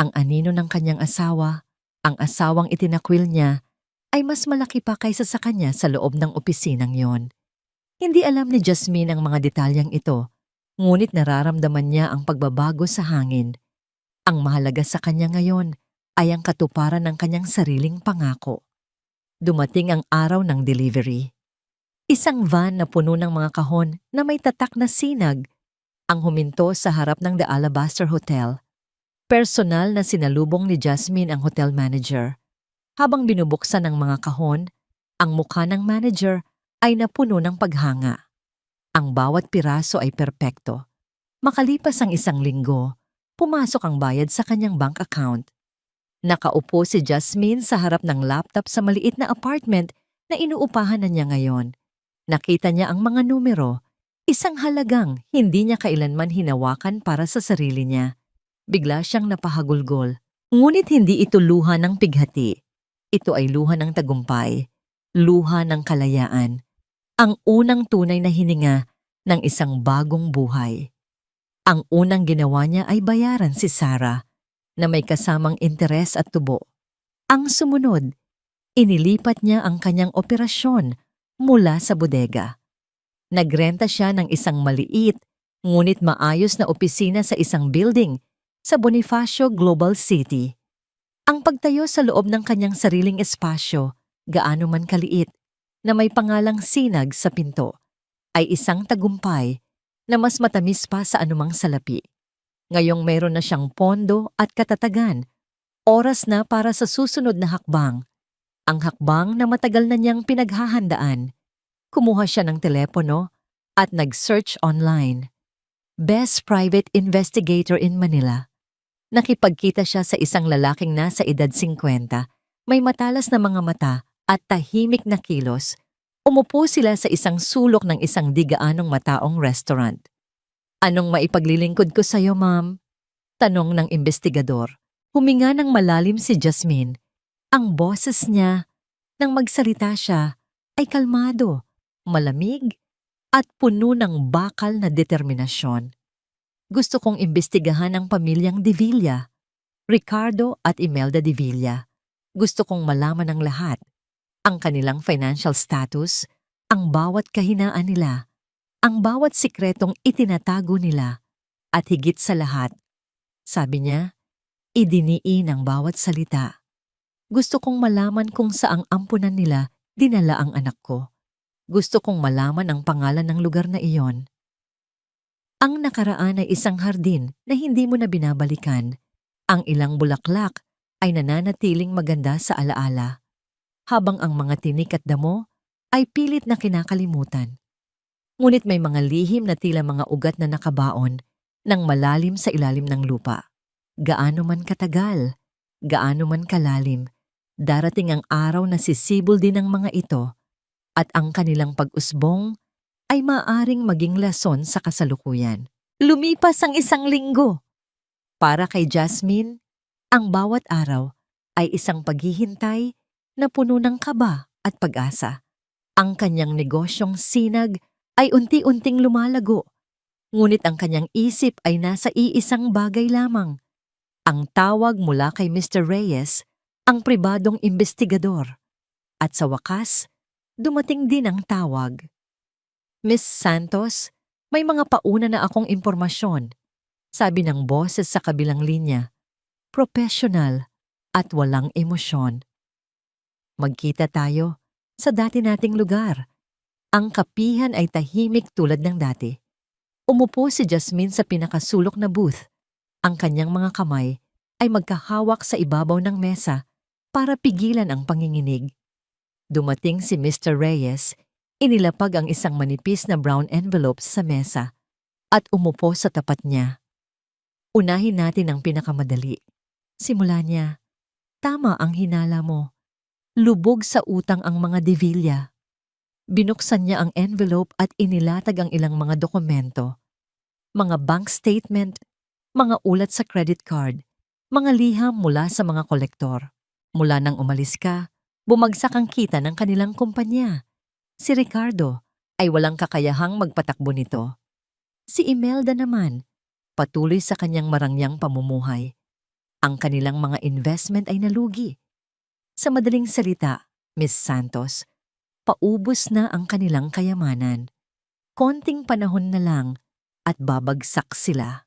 Ang anino ng kanyang asawa, ang asawang itinakwil niya, ay mas malaki pa kaysa sa kanya sa loob ng opisinang yon. Hindi alam ni Jasmine ang mga detalyang ito, ngunit nararamdaman niya ang pagbabago sa hangin. Ang mahalaga sa kanya ngayon ay ang katuparan ng kanyang sariling pangako. Dumating ang araw ng delivery. Isang van na puno ng mga kahon na may tatak na sinag ang huminto sa harap ng The Alabaster Hotel. Personal na sinalubong ni Jasmine ang hotel manager. Habang binubuksan ang mga kahon, ang mukha ng manager ay napuno ng paghanga. Ang bawat piraso ay perpekto. Makalipas ang isang linggo, pumasok ang bayad sa kanyang bank account. Nakaupo si Jasmine sa harap ng laptop sa maliit na apartment na inuupahan na niya ngayon. Nakita niya ang mga numero, isang halagang hindi niya kailanman hinawakan para sa sarili niya. Bigla siyang napahagulgol. Ngunit hindi ito luha ng pighati. Ito ay luha ng tagumpay, luha ng kalayaan. Ang unang tunay na hininga ng isang bagong buhay. Ang unang ginawa niya ay bayaran si Sarah, na may kasamang interes at tubo. Ang sumunod, inilipat niya ang kanyang operasyon mula sa bodega. Nagrenta siya ng isang maliit, ngunit maayos na opisina sa isang building sa Bonifacio Global City. Ang pagtayo sa loob ng kanyang sariling espasyo, gaano man kaliit, na may pangalang sinag sa pinto, ay isang tagumpay na mas matamis pa sa anumang salapi. Ngayong meron na siyang pondo at katatagan, oras na para sa susunod na hakbang. Ang hakbang na matagal na niyang pinaghahandaan. Kumuha siya ng telepono at nag-search online. Best Private Investigator in Manila. Nakipagkita siya sa isang lalaking nasa edad 50, may matalas na mga mata at tahimik na kilos. Umupo sila sa isang sulok ng isang di gaanong mataong restaurant. Anong maipaglilingkod ko sa'yo, ma'am? Tanong ng investigador. Huminga ng malalim si Jasmine. Ang boses niya, nang magsalita siya, ay kalmado, malamig, at puno ng bakal na determinasyon. Gusto kong imbestigahan ang pamilyang De Villa, Ricardo at Imelda De Villa. Gusto kong malaman ang lahat. Ang kanilang financial status, ang bawat kahinaan nila, ang bawat sikretong itinatago nila, at higit sa lahat, sabi niya, idiniin ang bawat salita. Gusto kong malaman kung saang ampunan nila dinala ang anak ko. Gusto kong malaman ang pangalan ng lugar na iyon. Ang nakaraan ay isang hardin na hindi mo na binabalikan. Ang ilang bulaklak ay nananatiling maganda sa alaala, habang ang mga tinik at damo ay pilit na kinakalimutan. Ngunit may mga lihim na tila mga ugat na nakabaon ng malalim sa ilalim ng lupa. Gaano man katagal, gaano man kalalim, darating ang araw na sisibol din ng mga ito at ang kanilang pag-usbong ay maaring maging lason sa kasalukuyan. Lumipas ang isang linggo. Para kay Jasmine, ang bawat araw ay isang paghihintay na puno ng kaba at pag-asa. Ang kanyang negosyong sinag ay unti-unting lumalago, ngunit ang kanyang isip ay nasa iisang bagay lamang. Ang tawag mula kay Mr. Reyes, ang pribadong investigador. At sa wakas, dumating din ang tawag. Miss Santos, may mga pauna na akong impormasyon, sabi ng boses sa kabilang linya. Professional at walang emosyon. Magkita tayo sa dati nating lugar. Ang kapihan ay tahimik tulad ng dati. Umupo si Jasmine sa pinakasulok na booth. Ang kanyang mga kamay ay magkahawak sa ibabaw ng mesa para pigilan ang panginginig. Dumating si Mr. Reyes, inilapag ang isang manipis na brown envelope sa mesa at umupo sa tapat niya. Unahin natin ang pinakamadali. Simula niya, tama ang hinala mo. Lubog sa utang ang mga De Villa. Binuksan niya ang envelope at inilatag ang ilang mga dokumento. Mga bank statement, mga ulat sa credit card, mga liham mula sa mga kolektor. Mula nang umalis ka, bumagsak ang kita ng kanilang kumpanya. Si Ricardo ay walang kakayahang magpatakbo nito. Si Imelda naman, patuloy sa kanyang marangyang pamumuhay. Ang kanilang mga investment ay nalugi. Sa madaling salita, Miss Santos, paubos na ang kanilang kayamanan. Konting panahon na lang at babagsak sila.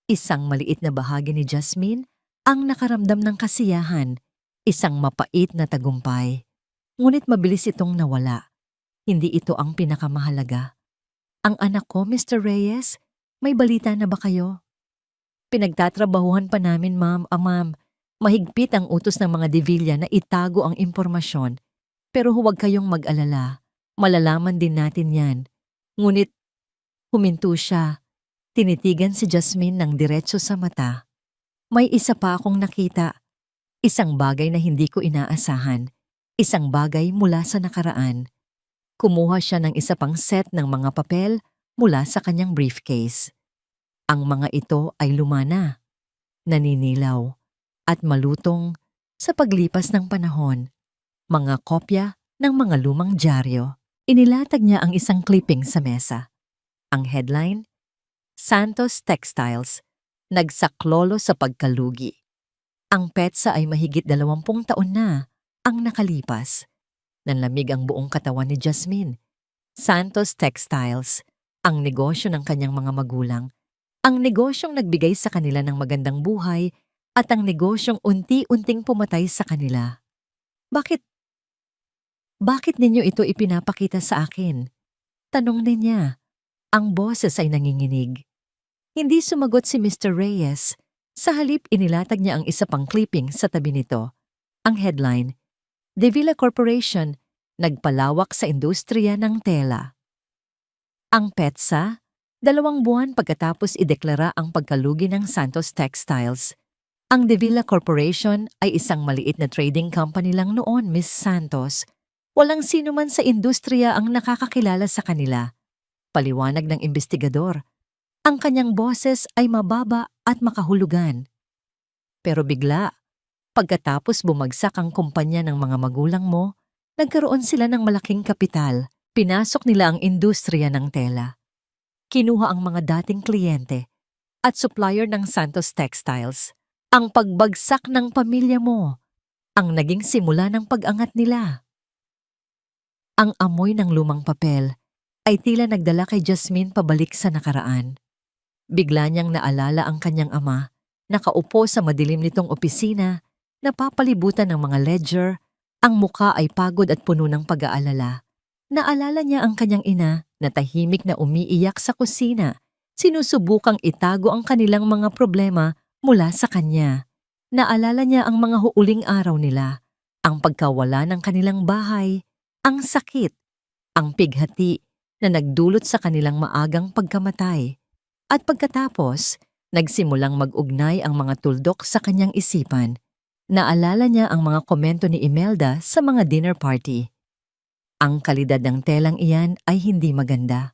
Isang maliit na bahagi ni Jasmine ang nakaramdam ng kasiyahan, isang mapait na tagumpay. Ngunit mabilis itong nawala. Hindi ito ang pinakamahalaga. Ang anak ko, Mr. Reyes, may balita na ba kayo? Pinagtatrabahuhan pa namin, ma'am. Ma'am, mahigpit ang utos ng mga De Villa na itago ang impormasyon. Pero huwag kayong mag-alala. Malalaman din natin yan. Ngunit, huminto siya. Tinitigan si Jasmine ng diretso sa mata. May isa pa akong nakita. Isang bagay na hindi ko inaasahan. Isang bagay mula sa nakaraan. Kumuha siya ng isa pang set ng mga papel mula sa kanyang briefcase. Ang mga ito ay lumana, naninilaw, at malutong sa paglipas ng panahon. Mga kopya ng mga lumang dyaryo. Inilatag niya ang isang clipping sa mesa. Ang headline, Santos Textiles, nagsaklolo sa pagkalugi. Ang petsa ay mahigit 20 taon na ang nakalipas. Nanlamig ang buong katawan ni Jasmine. Santos Textiles, ang negosyo ng kanyang mga magulang. Ang negosyong nagbigay sa kanila ng magandang buhay at ang negosyong unti-unting pumatay sa kanila. Bakit ninyo ito ipinapakita sa akin? Tanong niya. Ang boses ay nanginginig. Hindi sumagot si Mr. Reyes. Sa halip inilatag niya ang isa pang clipping sa tabi nito. Ang headline, De Villa Corporation, nagpalawak sa industriya ng tela. Ang petsa, 2 buwan pagkatapos ideklara ang pagkalugi ng Santos Textiles. Ang De Villa Corporation ay isang maliit na trading company lang noon, Miss Santos. Walang sino man sa industriya ang nakakakilala sa kanila. Paliwanag ng investigador. Ang kanyang boses ay mababa at makahulugan. Pero bigla, pagkatapos bumagsak ang kumpanya ng mga magulang mo, nagkaroon sila ng malaking kapital. Pinasok nila ang industriya ng tela. Kinuha ang mga dating kliyente at supplier ng Santos Textiles. Ang pagbagsak ng pamilya mo, ang naging simula ng pag-angat nila. Ang amoy ng lumang papel ay tila nagdala kay Jasmine pabalik sa nakaraan. Bigla niyang naalala ang kanyang ama, nakaupo sa madilim nitong opisina, Napapalibutan ng mga ledger, ang muka ay pagod at puno ng pag-aalala. Naalala niya ang kanyang ina na tahimik na umiiyak sa kusina, sinusubukang itago ang kanilang mga problema mula sa kanya. Naalala niya ang mga huuling araw nila, ang pagkawala ng kanilang bahay, ang sakit, ang pighati na nagdulot sa kanilang maagang pagkamatay. At pagkatapos, nagsimulang mag-ugnay ang mga tuldok sa kanyang isipan. Naalala niya ang mga komento ni Imelda sa mga dinner party. Ang kalidad ng telang iyan ay hindi maganda.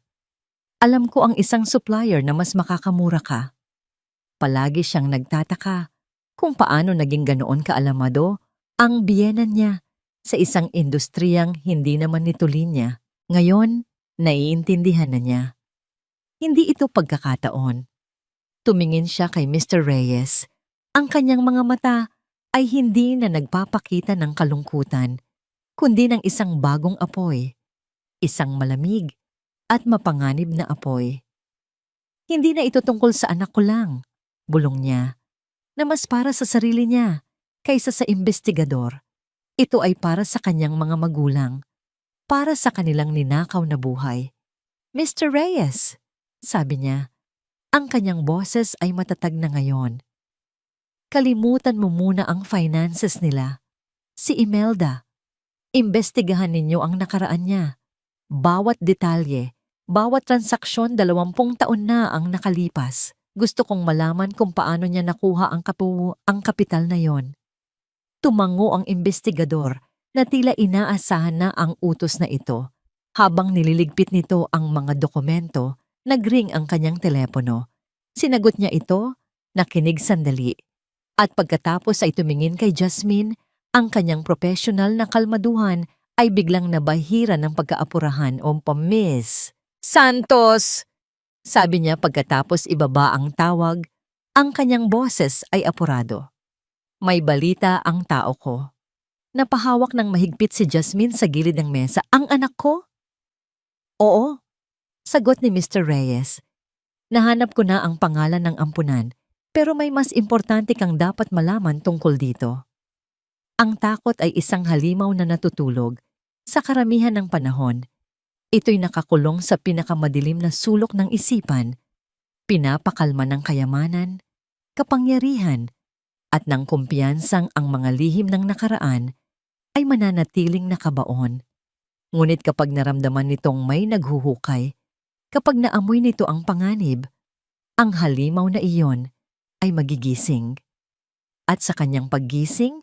Alam ko ang isang supplier na mas makakamura ka. Palagi siyang nagtataka kung paano naging ganoon kaalamado ang biyenan niya sa isang industriyang hindi naman nito linya. Ngayon, naiintindihan na niya. Hindi ito pagkakataon. Tumingin siya kay Mr. Reyes. Ang kanyang mga mata ay hindi na nagpapakita ng kalungkutan, kundi ng isang bagong apoy, isang malamig at mapanganib na apoy. Hindi na ito tungkol sa anak ko lang, bulong niya, na mas para sa sarili niya kaysa sa investigador. Ito ay para sa kanyang mga magulang, para sa kanilang ninakaw na buhay. Mr. Reyes, sabi niya, ang kanyang boses ay matatag na ngayon. Kalimutan mo muna ang finances nila. Si Imelda. Imbestigahan ninyo ang nakaraan niya. Bawat detalye, bawat transaksyon 20 taon na ang nakalipas. Gusto kong malaman kung paano niya nakuha ang kapital na yon. Tumango ang investigador na tila inaasahan na ang utos na ito. Habang nililigpit nito ang mga dokumento, nagring ang kanyang telepono. Sinagot niya ito, nakinig sandali. At pagkatapos ay tumingin kay Jasmine, ang kanyang professional na kalmaduhan ay biglang nabahira ng pagkaapurahan o Miss Santos! Sabi niya pagkatapos ibaba ang tawag, ang kanyang boses ay apurado. May balita ang tao ko. Napahawak ng mahigpit si Jasmine sa gilid ng mesa. Ang anak ko? Oo, sagot ni Mr. Reyes. Nahanap ko na ang pangalan ng ampunan, pero may mas importante kang dapat malaman tungkol dito. Ang takot ay isang halimaw na natutulog. Sa karamihan ng panahon, ito'y nakakulong sa pinakamadilim na sulok ng isipan, pinapakalma ng kayamanan, kapangyarihan, at ng kumpiyansang ang mga lihim ng nakaraan ay mananatiling nakabaon. Ngunit kapag naramdaman nitong may naghuhukay, kapag naamoy nito ang panganib, ang halimaw na iyon ay magigising. At sa kanyang paggising,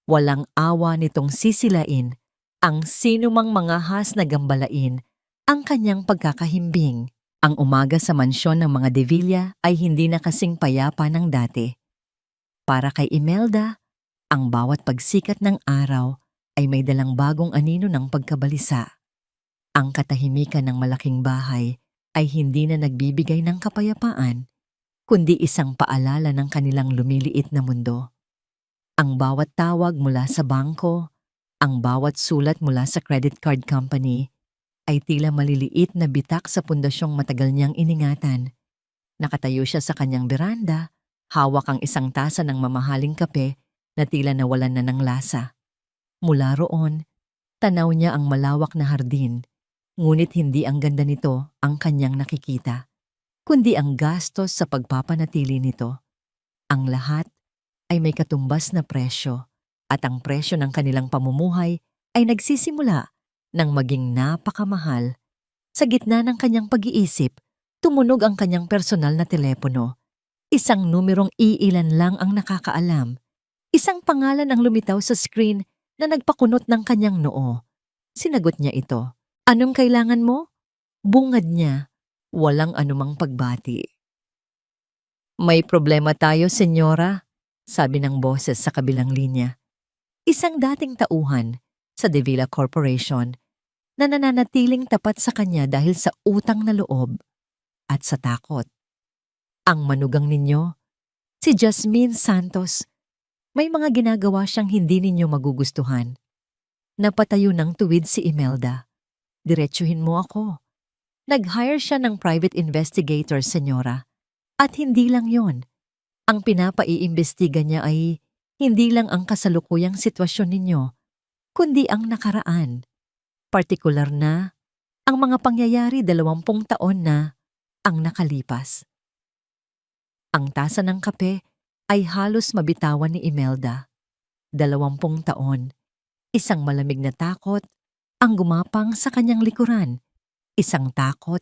walang awa nitong sisilain ang sinumang mga has na gambalain ang kanyang pagkakahimbing. Ang umaga sa mansyon ng mga De Villa ay hindi na kasing payapa ng dati. Para kay Imelda, ang bawat pagsikat ng araw ay may dalang bagong anino ng pagkabalisa. Ang katahimikan ng malaking bahay ay hindi na nagbibigay ng kapayapaan, kundi isang paalala ng kanilang lumiliit na mundo. Ang bawat tawag mula sa bangko, ang bawat sulat mula sa credit card company, ay tila maliliit na bitak sa pundasyong matagal niyang iningatan. Nakatayo siya sa kanyang beranda, hawak ang isang tasa ng mamahaling kape na tila nawalan na ng lasa. Mula roon, tanaw niya ang malawak na hardin, ngunit hindi ang ganda nito ang kanyang nakikita, kundi ang gastos sa pagpapanatili nito. Ang lahat ay may katumbas na presyo, at ang presyo ng kanilang pamumuhay ay nagsisimula ng maging napakamahal. Sa gitna ng kanyang pag-iisip, tumunog ang kanyang personal na telepono. Isang numerong iilan lang ang nakakaalam. Isang pangalan ang lumitaw sa screen na nagpakunot ng kanyang noo. Sinagot niya ito. Anong kailangan mo? Bungad niya. Walang anumang pagbati. May problema tayo, senyora, sabi ng boses sa kabilang linya. Isang dating tauhan sa De Villa Corporation na nananatiling tapat sa kanya dahil sa utang na loob at sa takot. Ang manugang ninyo, si Jasmine Santos, may mga ginagawa siyang hindi ninyo magugustuhan. Napatayo ng tuwid si Imelda. Diretsuhin mo ako. Nag-hire siya ng private investigator, senyora. At hindi lang yon. Ang pinapaiimbestiga niya ay Hindi lang ang kasalukuyang sitwasyon ninyo, kundi ang nakaraan. Partikular na ang mga pangyayari 20 taon na ang nakalipas. Ang tasa ng kape ay halos mabitawan ni Imelda. 20 taon, isang malamig na takot ang gumapang sa kanyang likuran. Isang takot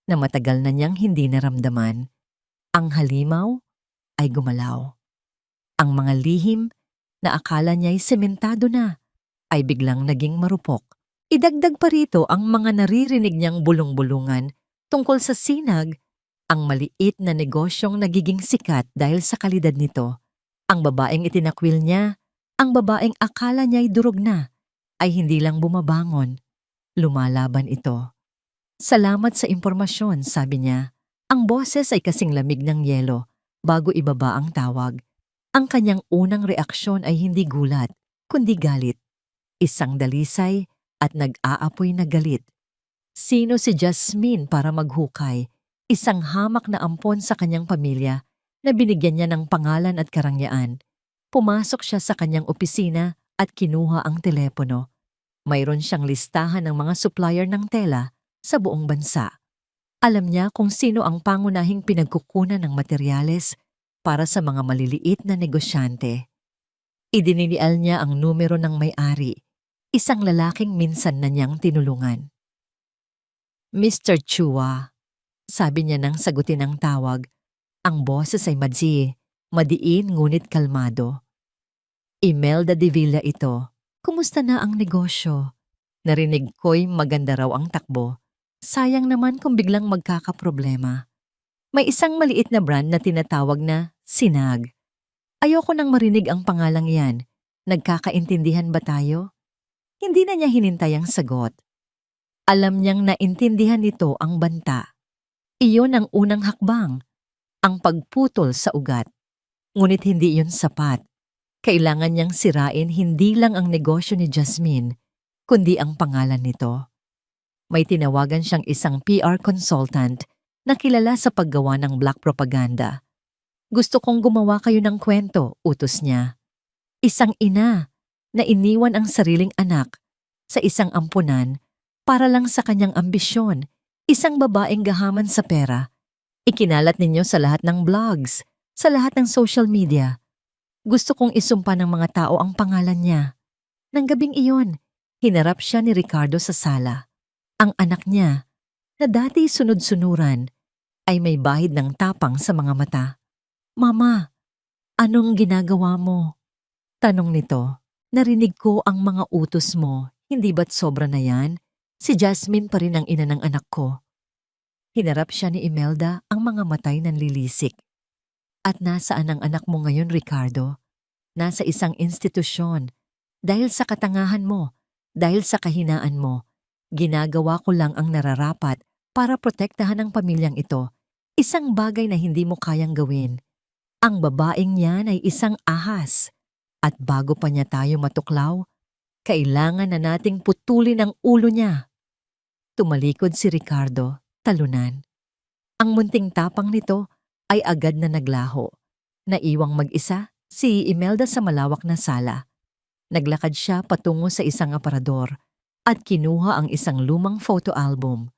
na matagal na niyang hindi naramdaman. Ang halimaw ay gumalaw. Ang mga lihim na akala niya'y sementado na ay biglang naging marupok. Idagdag pa rito ang mga naririnig niyang bulong-bulungan tungkol sa sinag, ang maliit na negosyong nagiging sikat dahil sa kalidad nito. Ang babaeng itinakwil niya, ang babaeng akala niya'y durog na, ay hindi lang bumabangon. Lumalaban ito. Salamat sa impormasyon, sabi niya. Ang boses ay kasing lamig ng yelo bago ibaba ang tawag. Ang kanyang unang reaksyon ay hindi gulat, kundi galit. Isang dalisay at nag-aapoy na galit. Sino si Jasmine para maghukay? Isang hamak na ampon sa kanyang pamilya na binigyan niya ng pangalan at karangyaan. Pumasok siya sa kanyang opisina at kinuha ang telepono. Mayroon siyang listahan ng mga supplier ng tela sa buong bansa. Alam niya kung sino ang pangunahing pinagkukunan ng materyales para sa mga maliliit na negosyante. Idininial niya ang numero ng may-ari, isang lalaking minsan na niyang tinulungan. Mr. Chua, sabi niya nang sagutin ang tawag. Ang boses ay madiin ngunit kalmado. Imelda de Villa ito. Kumusta na ang negosyo? Narinig ko'y maganda raw ang takbo. Sayang naman kung biglang magkakaproblema. May isang maliit na brand na tinatawag na Sinag. Ayoko nang marinig ang pangalang yan. Nagkakaintindihan ba tayo? Hindi na niya hinintay ang sagot. Alam niyang naintindihan nito ang banta. Iyon ang unang hakbang, ang pagputol sa ugat. Ngunit hindi iyon sapat. Kailangan niyang sirain hindi lang ang negosyo ni Jasmine, kundi ang pangalan nito. May tinawagan siyang isang PR consultant na kilala sa paggawa ng black propaganda. Gusto kong gumawa kayo ng kwento, utos niya. Isang ina na iniwan ang sariling anak sa isang ampunan para lang sa kanyang ambisyon. Isang babaeng gahaman sa pera. Ikinalat ninyo sa lahat ng blogs, sa lahat ng social media. Gusto kong isumpa ng mga tao ang pangalan niya. Nang gabing iyon, hinarap siya ni Ricardo sa sala. Ang anak niya, na dati sunod-sunuran, ay may bahid ng tapang sa mga mata. Mama, anong ginagawa mo? Tanong nito. Narinig ko ang mga utos mo. Hindi ba't sobra na yan? Si Jasmine pa rin ang ina ng anak ko. Hinarap siya ni Imelda, ang mga matay nanlilisik. At nasaan ang anak mo ngayon, Ricardo? Nasa isang institusyon. Dahil sa katangahan mo, dahil sa kahinaan mo, ginagawa ko lang ang nararapat para protektahan ang pamilyang ito. Isang bagay na hindi mo kayang gawin. Ang babaeng yan ay isang ahas. At bago pa niya tayo matuklaw, kailangan na nating putulin ang ulo niya. Tumalikod si Ricardo, talunan. Ang munting tapang nito ay agad na naglaho. Naiwang mag-isa si Imelda sa malawak na sala. Naglakad siya patungo sa isang aparador at kinuha ang isang lumang photo album.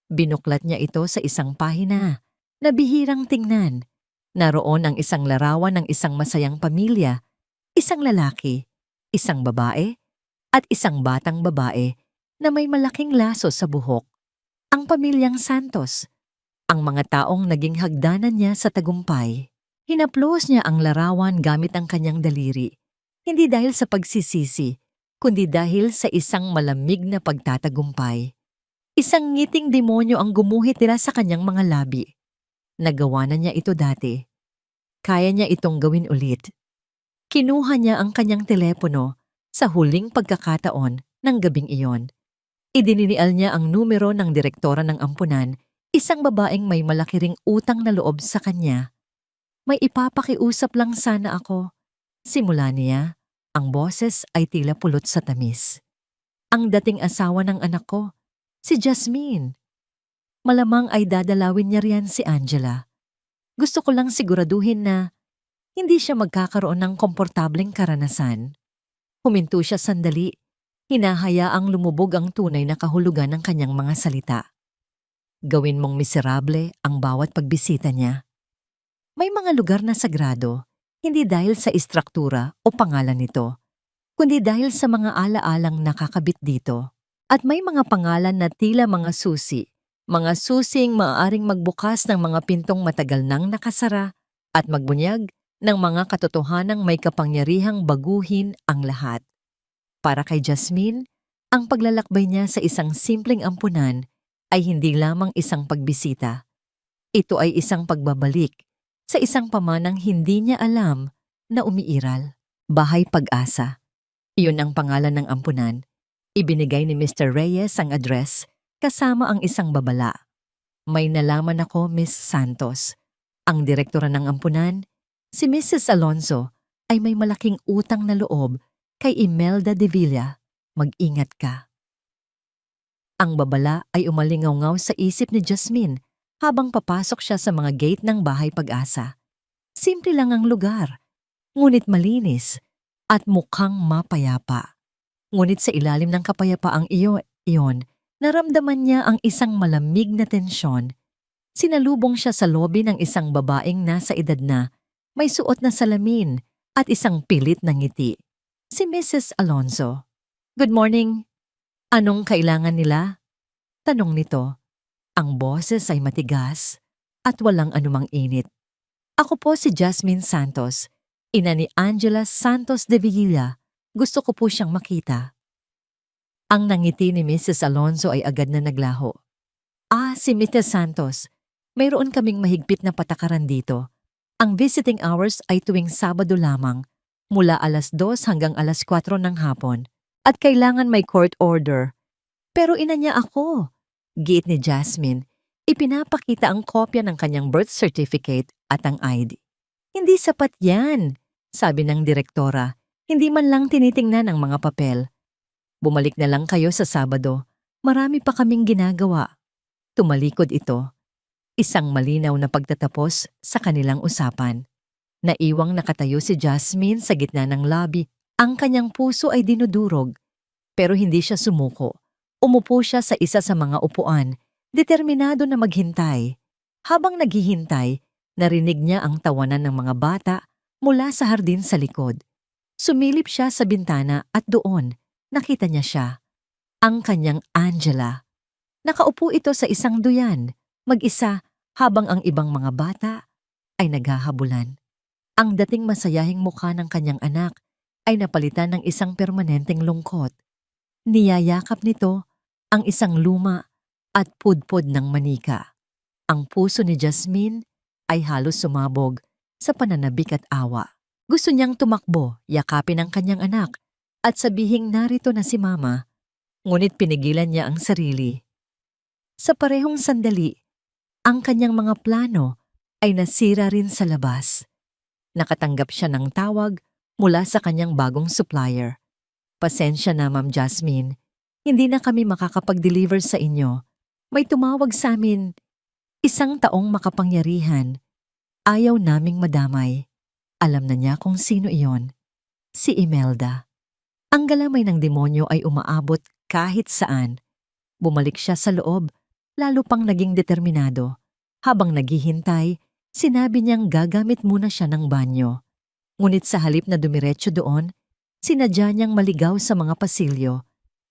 Binuklat niya ito sa isang pahina na bihirang tingnan. Naroon ang isang larawan ng isang masayang pamilya, isang lalaki, isang babae, at isang batang babae na may malaking laso sa buhok. Ang pamilyang Santos, ang mga taong naging hagdanan niya sa tagumpay. Hinaplos niya ang larawan gamit ang kanyang daliri, hindi dahil sa pagsisisi, kundi dahil sa isang malamig na pagtatagumpay. Isang ngiting demonyo ang gumuhit nila sa kanyang mga labi. Nagawa na niya ito dati. Kaya niya itong gawin ulit. Kinuha niya ang kanyang telepono sa huling pagkakataon ng gabing iyon. Idininial niya ang numero ng direktora ng ampunan, isang babaeng may malaki ring utang na loob sa kanya. May ipapakiusap lang sana ako. Simula niya, ang boses ay tila pulot sa tamis. Ang dating asawa ng anak ko, si Jasmine. Malamang ay dadalawin niya riyan si Angela. Gusto ko lang siguraduhin na hindi siya magkakaroon ng komportableng karanasan. Huminto siya sandali, hinahayaang lumubog ang tunay na kahulugan ng kanyang mga salita. Gawin mong miserable ang bawat pagbisita niya. May mga lugar na sagrado, hindi dahil sa istruktura o pangalan nito, kundi dahil sa mga alaalang nakakabit dito. At may mga pangalan na tila mga susi, mga susing maaaring magbukas ng mga pintong matagal nang nakasara at magbunyag ng mga katotohanang may kapangyarihang baguhin ang lahat. Para kay Jasmine, ang paglalakbay niya sa isang simpleng ampunan ay hindi lamang isang pagbisita. Ito ay isang pagbabalik sa isang pamanang hindi niya alam na umiiral. Bahay Pag-asa. Iyon ang pangalan ng ampunan. Ibinigay ni Mr. Reyes ang address kasama ang isang babala. May nalaman ako, Miss Santos. Ang direktora ng ampunan, si Mrs. Alonso, ay may malaking utang na loob kay Imelda de Villa. Mag-ingat ka. Ang babala ay umalingaw-ngaw sa isip ni Jasmine habang papasok siya sa mga gate ng Bahay Pag-asa. Simple lang ang lugar, ngunit malinis at mukhang mapayapa. Ngunit sa ilalim ng kapayapaang iyon, naramdaman niya ang isang malamig na tensyon. Sinalubong siya sa lobby ng isang babaeng nasa edad na, may suot na salamin at isang pilit na ngiti. Si Mrs. Alonso. Good morning. Anong kailangan nila? Tanong nito. Ang boses ay matigas at walang anumang init. Ako po si Jasmine Santos, ina ni Angela Santos de Villa. Gusto ko po siyang makita. Ang nangiti ni Mrs. Alonso ay agad na naglaho. Si Mrs. Santos. Mayroon kaming mahigpit na patakaran dito. Ang visiting hours ay tuwing Sabado lamang, mula 2:00 hanggang 4:00 ng hapon. At kailangan may court order. Pero ina niya ako. Giit ni Jasmine, ipinapakita ang kopya ng kanyang birth certificate at ang ID. Hindi sapat yan, sabi ng direktora. Hindi man lang tinitingnan ang mga papel. Bumalik na lang kayo sa Sabado. Marami pa kaming ginagawa. Tumalikod ito. Isang malinaw na pagtatapos sa kanilang usapan. Naiwang nakatayo si Jasmine sa gitna ng lobby. Ang kanyang puso ay dinudurog. Pero hindi siya sumuko. Umupo siya sa isa sa mga upuan, determinado na maghintay. Habang naghihintay, narinig niya ang tawanan ng mga bata mula sa hardin sa likod. Sumilip siya sa bintana at doon, nakita niya siya. Ang kanyang Angela. Nakaupo ito sa isang duyan, mag-isa habang ang ibang mga bata ay naghahabulan. Ang dating masayahing mukha ng kanyang anak ay napalitan ng isang permanenteng lungkot. Niyayakap nito ang isang luma at pudpod ng manika. Ang puso ni Jasmine ay halos sumabog sa pananabik at awa. Gusto niyang tumakbo, yakapin ang kanyang anak at sabihing narito na si Mama, ngunit pinigilan niya ang sarili. Sa parehong sandali, ang kanyang mga plano ay nasira rin sa labas. Nakatanggap siya ng tawag mula sa kanyang bagong supplier. Pasensya na, Ma'am Jasmine, hindi na kami makakapag-deliver sa inyo. May tumawag sa amin, 1 taong makapangyarihan. Ayaw naming madamay. Alam na niya kung sino iyon. Si Imelda. Ang galamay ng demonyo ay umaabot kahit saan. Bumalik siya sa loob, lalo pang naging determinado. Habang naghihintay, sinabi niyang gagamit muna siya ng banyo. Ngunit sa halip na dumiretso doon, sinadya niyang maligaw sa mga pasilyo.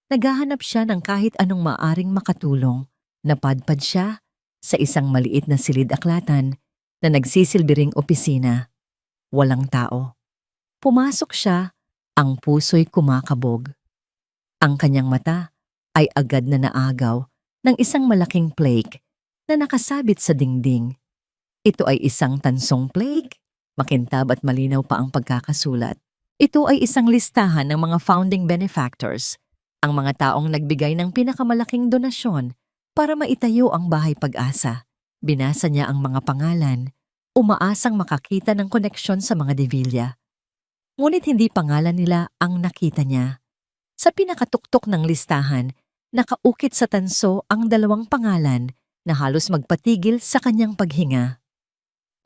Naghahanap siya ng kahit anong maaring makatulong. Napadpad siya sa isang maliit na silid-aklatan na nagsisilbi ring opisina. Walang tao. Pumasok siya, ang puso'y kumakabog. Ang kanyang mata ay agad na naagaw ng isang malaking plaque na nakasabit sa dingding. Ito ay isang tansong plaque. Makintab at malinaw pa ang pagkakasulat. Ito ay isang listahan ng mga founding benefactors, ang mga taong nagbigay ng pinakamalaking donasyon para maitayo ang Bahay Pag-asa. Binasa niya ang mga pangalan, umaasang makakita ng koneksyon sa mga de Villa. Ngunit hindi pangalan nila ang nakita niya. Sa pinakatuktok ng listahan, nakaukit sa tanso ang 2 pangalan na halos magpatigil sa kanyang paghinga.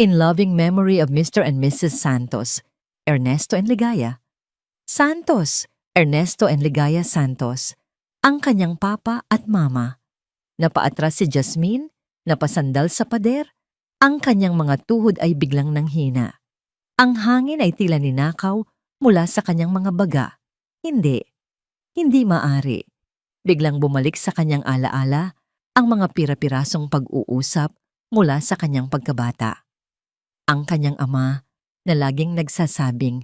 In loving memory of Mr. and Mrs. Santos, Ernesto and Ligaya. Santos, Ernesto and Ligaya Santos, ang kanyang papa at mama. Napaatras si Jasmine, napasandal sa pader, ang kanyang mga tuhod ay biglang nanghina. Ang hangin ay tila ninakaw mula sa kanyang mga baga. Hindi maari. Biglang bumalik sa kanyang alaala ang mga pira-pirasong pag-uusap mula sa kanyang pagkabata. Ang kanyang ama na laging nagsasabing,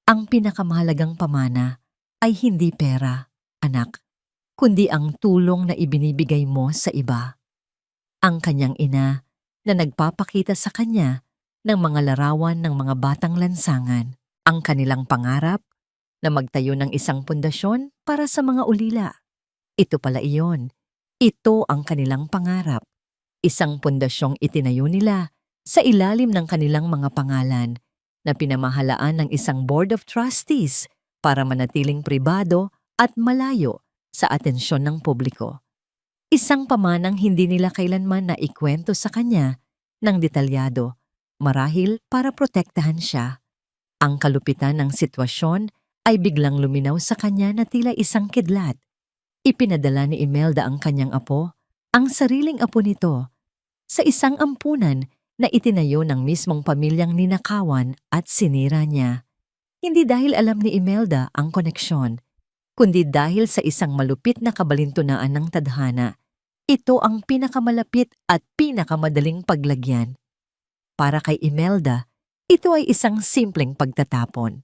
ang pinakamahalagang pamana ay hindi pera, anak, kundi ang tulong na ibinibigay mo sa iba. Ang kanyang ina na nagpapakita sa kanya ng mga larawan ng mga batang lansangan, ang kanilang pangarap na magtayo ng isang pundasyon para sa mga ulila. Ito pala iyon. Ito ang kanilang pangarap. Isang pundasyong itinayo nila sa ilalim ng kanilang mga pangalan na pinamahalaan ng isang board of trustees para manatiling pribado at malayo sa atensyon ng publiko. Isang pamanang hindi nila kailanman na ikwento sa kanya ng detalyado, marahil para protektahan siya. Ang kalupitan ng sitwasyon ay biglang luminaw sa kanya na tila isang kidlat. Ipinadala ni Imelda ang kanyang apo, ang sariling apo nito, sa isang ampunan na itinayo ng mismong pamilyang ninakawan at sinira niya. Hindi dahil alam ni Imelda ang koneksyon, kundi dahil sa isang malupit na kabalintunaan ng tadhana. Ito ang pinakamalapit at pinakamadaling paglagyan. Para kay Imelda, ito ay isang simpleng pagtatapon.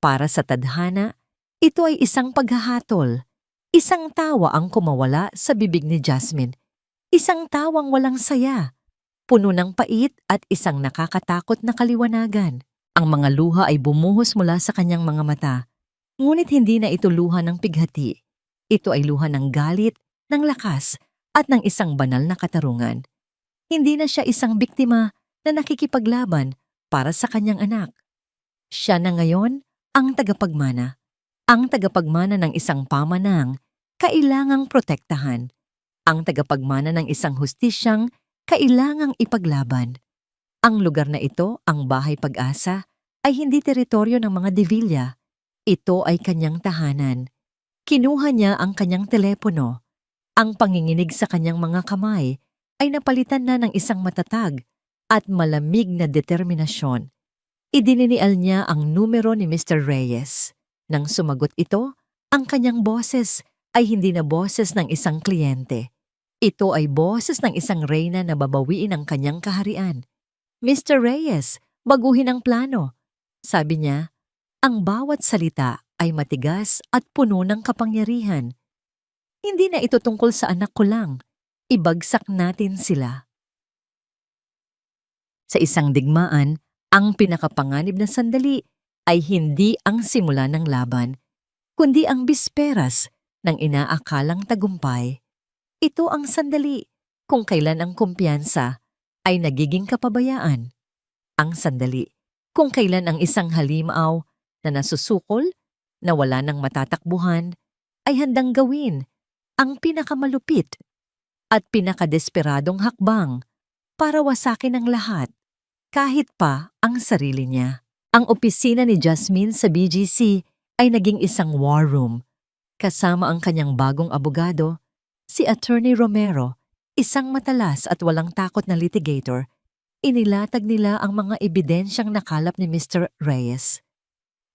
Para sa tadhana, ito ay isang paghahatol. Isang tawa ang kumawala sa bibig ni Jasmine. Isang tawang walang saya, puno ng pait at isang nakakatakot na kaliwanagan. Ang mga luha ay bumuhos mula sa kanyang mga mata. Ngunit hindi na ito luha ng pighati. Ito ay luha ng galit, ng lakas, at ng isang banal na katarungan. Hindi na siya isang biktima na nakikipaglaban para sa kanyang anak. Siya na ngayon ang tagapagmana. Ang tagapagmana ng isang pamanang kailangang protektahan. Ang tagapagmana ng isang hustisyang kailangang ipaglaban. Ang lugar na ito, ang Bahay Pag-asa, ay hindi teritoryo ng mga Divilla. Ito ay kanyang tahanan. Kinuha niya ang kanyang telepono. Ang panginginig sa kanyang mga kamay ay napalitan na ng isang matatag at malamig na determinasyon. Idininial niya ang numero ni Mr. Reyes. Nang sumagot ito, ang kanyang boses ay hindi na boses ng isang kliyente. Ito ay boses ng isang reyna na babawiin ang kanyang kaharian. Mr. Reyes, baguhin ang plano. Sabi niya, ang bawat salita ay matigas at puno ng kapangyarihan. Hindi na ito tungkol sa anak ko lang. Ibagsak natin sila. Sa isang digmaan, ang pinakapanganib na sandali ay hindi ang simula ng laban, kundi ang bisperas ng inaakalang tagumpay. Ito ang sandali kung kailan ang kumpiyansa ay nagiging kapabayaan. Ang sandali kung kailan ang isang halimaw na nasusukol, na wala ng matatakbuhan, ay handang gawin ang pinakamalupit at pinakadesperadong hakbang para wasakin ang lahat, kahit pa ang sarili niya. Ang opisina ni Jasmine sa BGC ay naging isang war room. Kasama ang kanyang bagong abogado, si Attorney Romero, isang matalas at walang takot na litigator. Inilatag nila ang mga ebidensyang nakalap ni Mr. Reyes.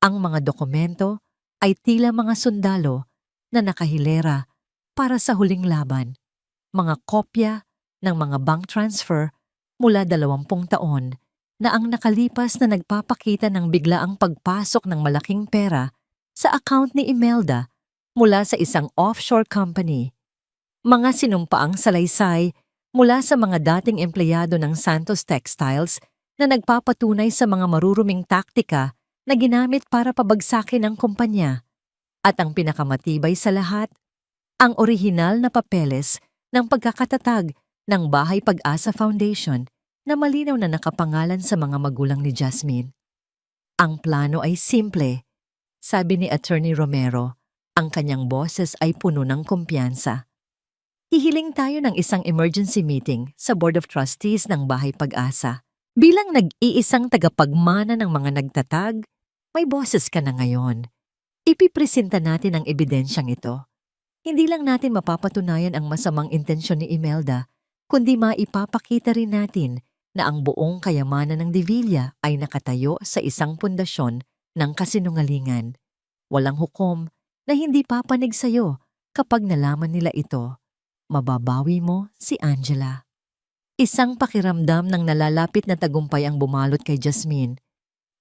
Ang mga dokumento ay tila mga sundalo na nakahilera para sa huling laban. Mga kopya ng mga bank transfer mula 20 taon na ang nakalipas na nagpapakita ng biglaang pagpasok ng malaking pera sa account ni Imelda mula sa isang offshore company. Mga sinumpaang salaysay mula sa mga dating empleyado ng Santos Textiles na nagpapatunay sa mga maruruming taktika na ginamit para pabagsakin ang kumpanya. At ang pinakamatibay sa lahat, ang orihinal na papeles ng pagkakatatag ng Bahay Pag-asa Foundation na malinaw na nakapangalan sa mga magulang ni Jasmine. Ang plano ay simple, sabi ni Attorney Romero. Ang kanyang boses ay puno ng kumpiyansa. Hihiling tayo ng isang emergency meeting sa Board of Trustees ng Bahay Pag-asa. Bilang nag-iisang tagapagmana ng mga nagtatag, may boses ka na ngayon. Ipipresenta natin ang ebidensyang ito. Hindi lang natin mapapatunayan ang masamang intensyon ni Imelda, kundi maipapakita rin natin na ang buong kayamanan ng Divilla ay nakatayo sa isang pundasyon ng kasinungalingan. Walang hukom na hindi papanig sa'yo kapag nalaman nila ito. Mababawi mo si Angela. Isang pakiramdam ng nalalapit na tagumpay ang bumalot kay Jasmine.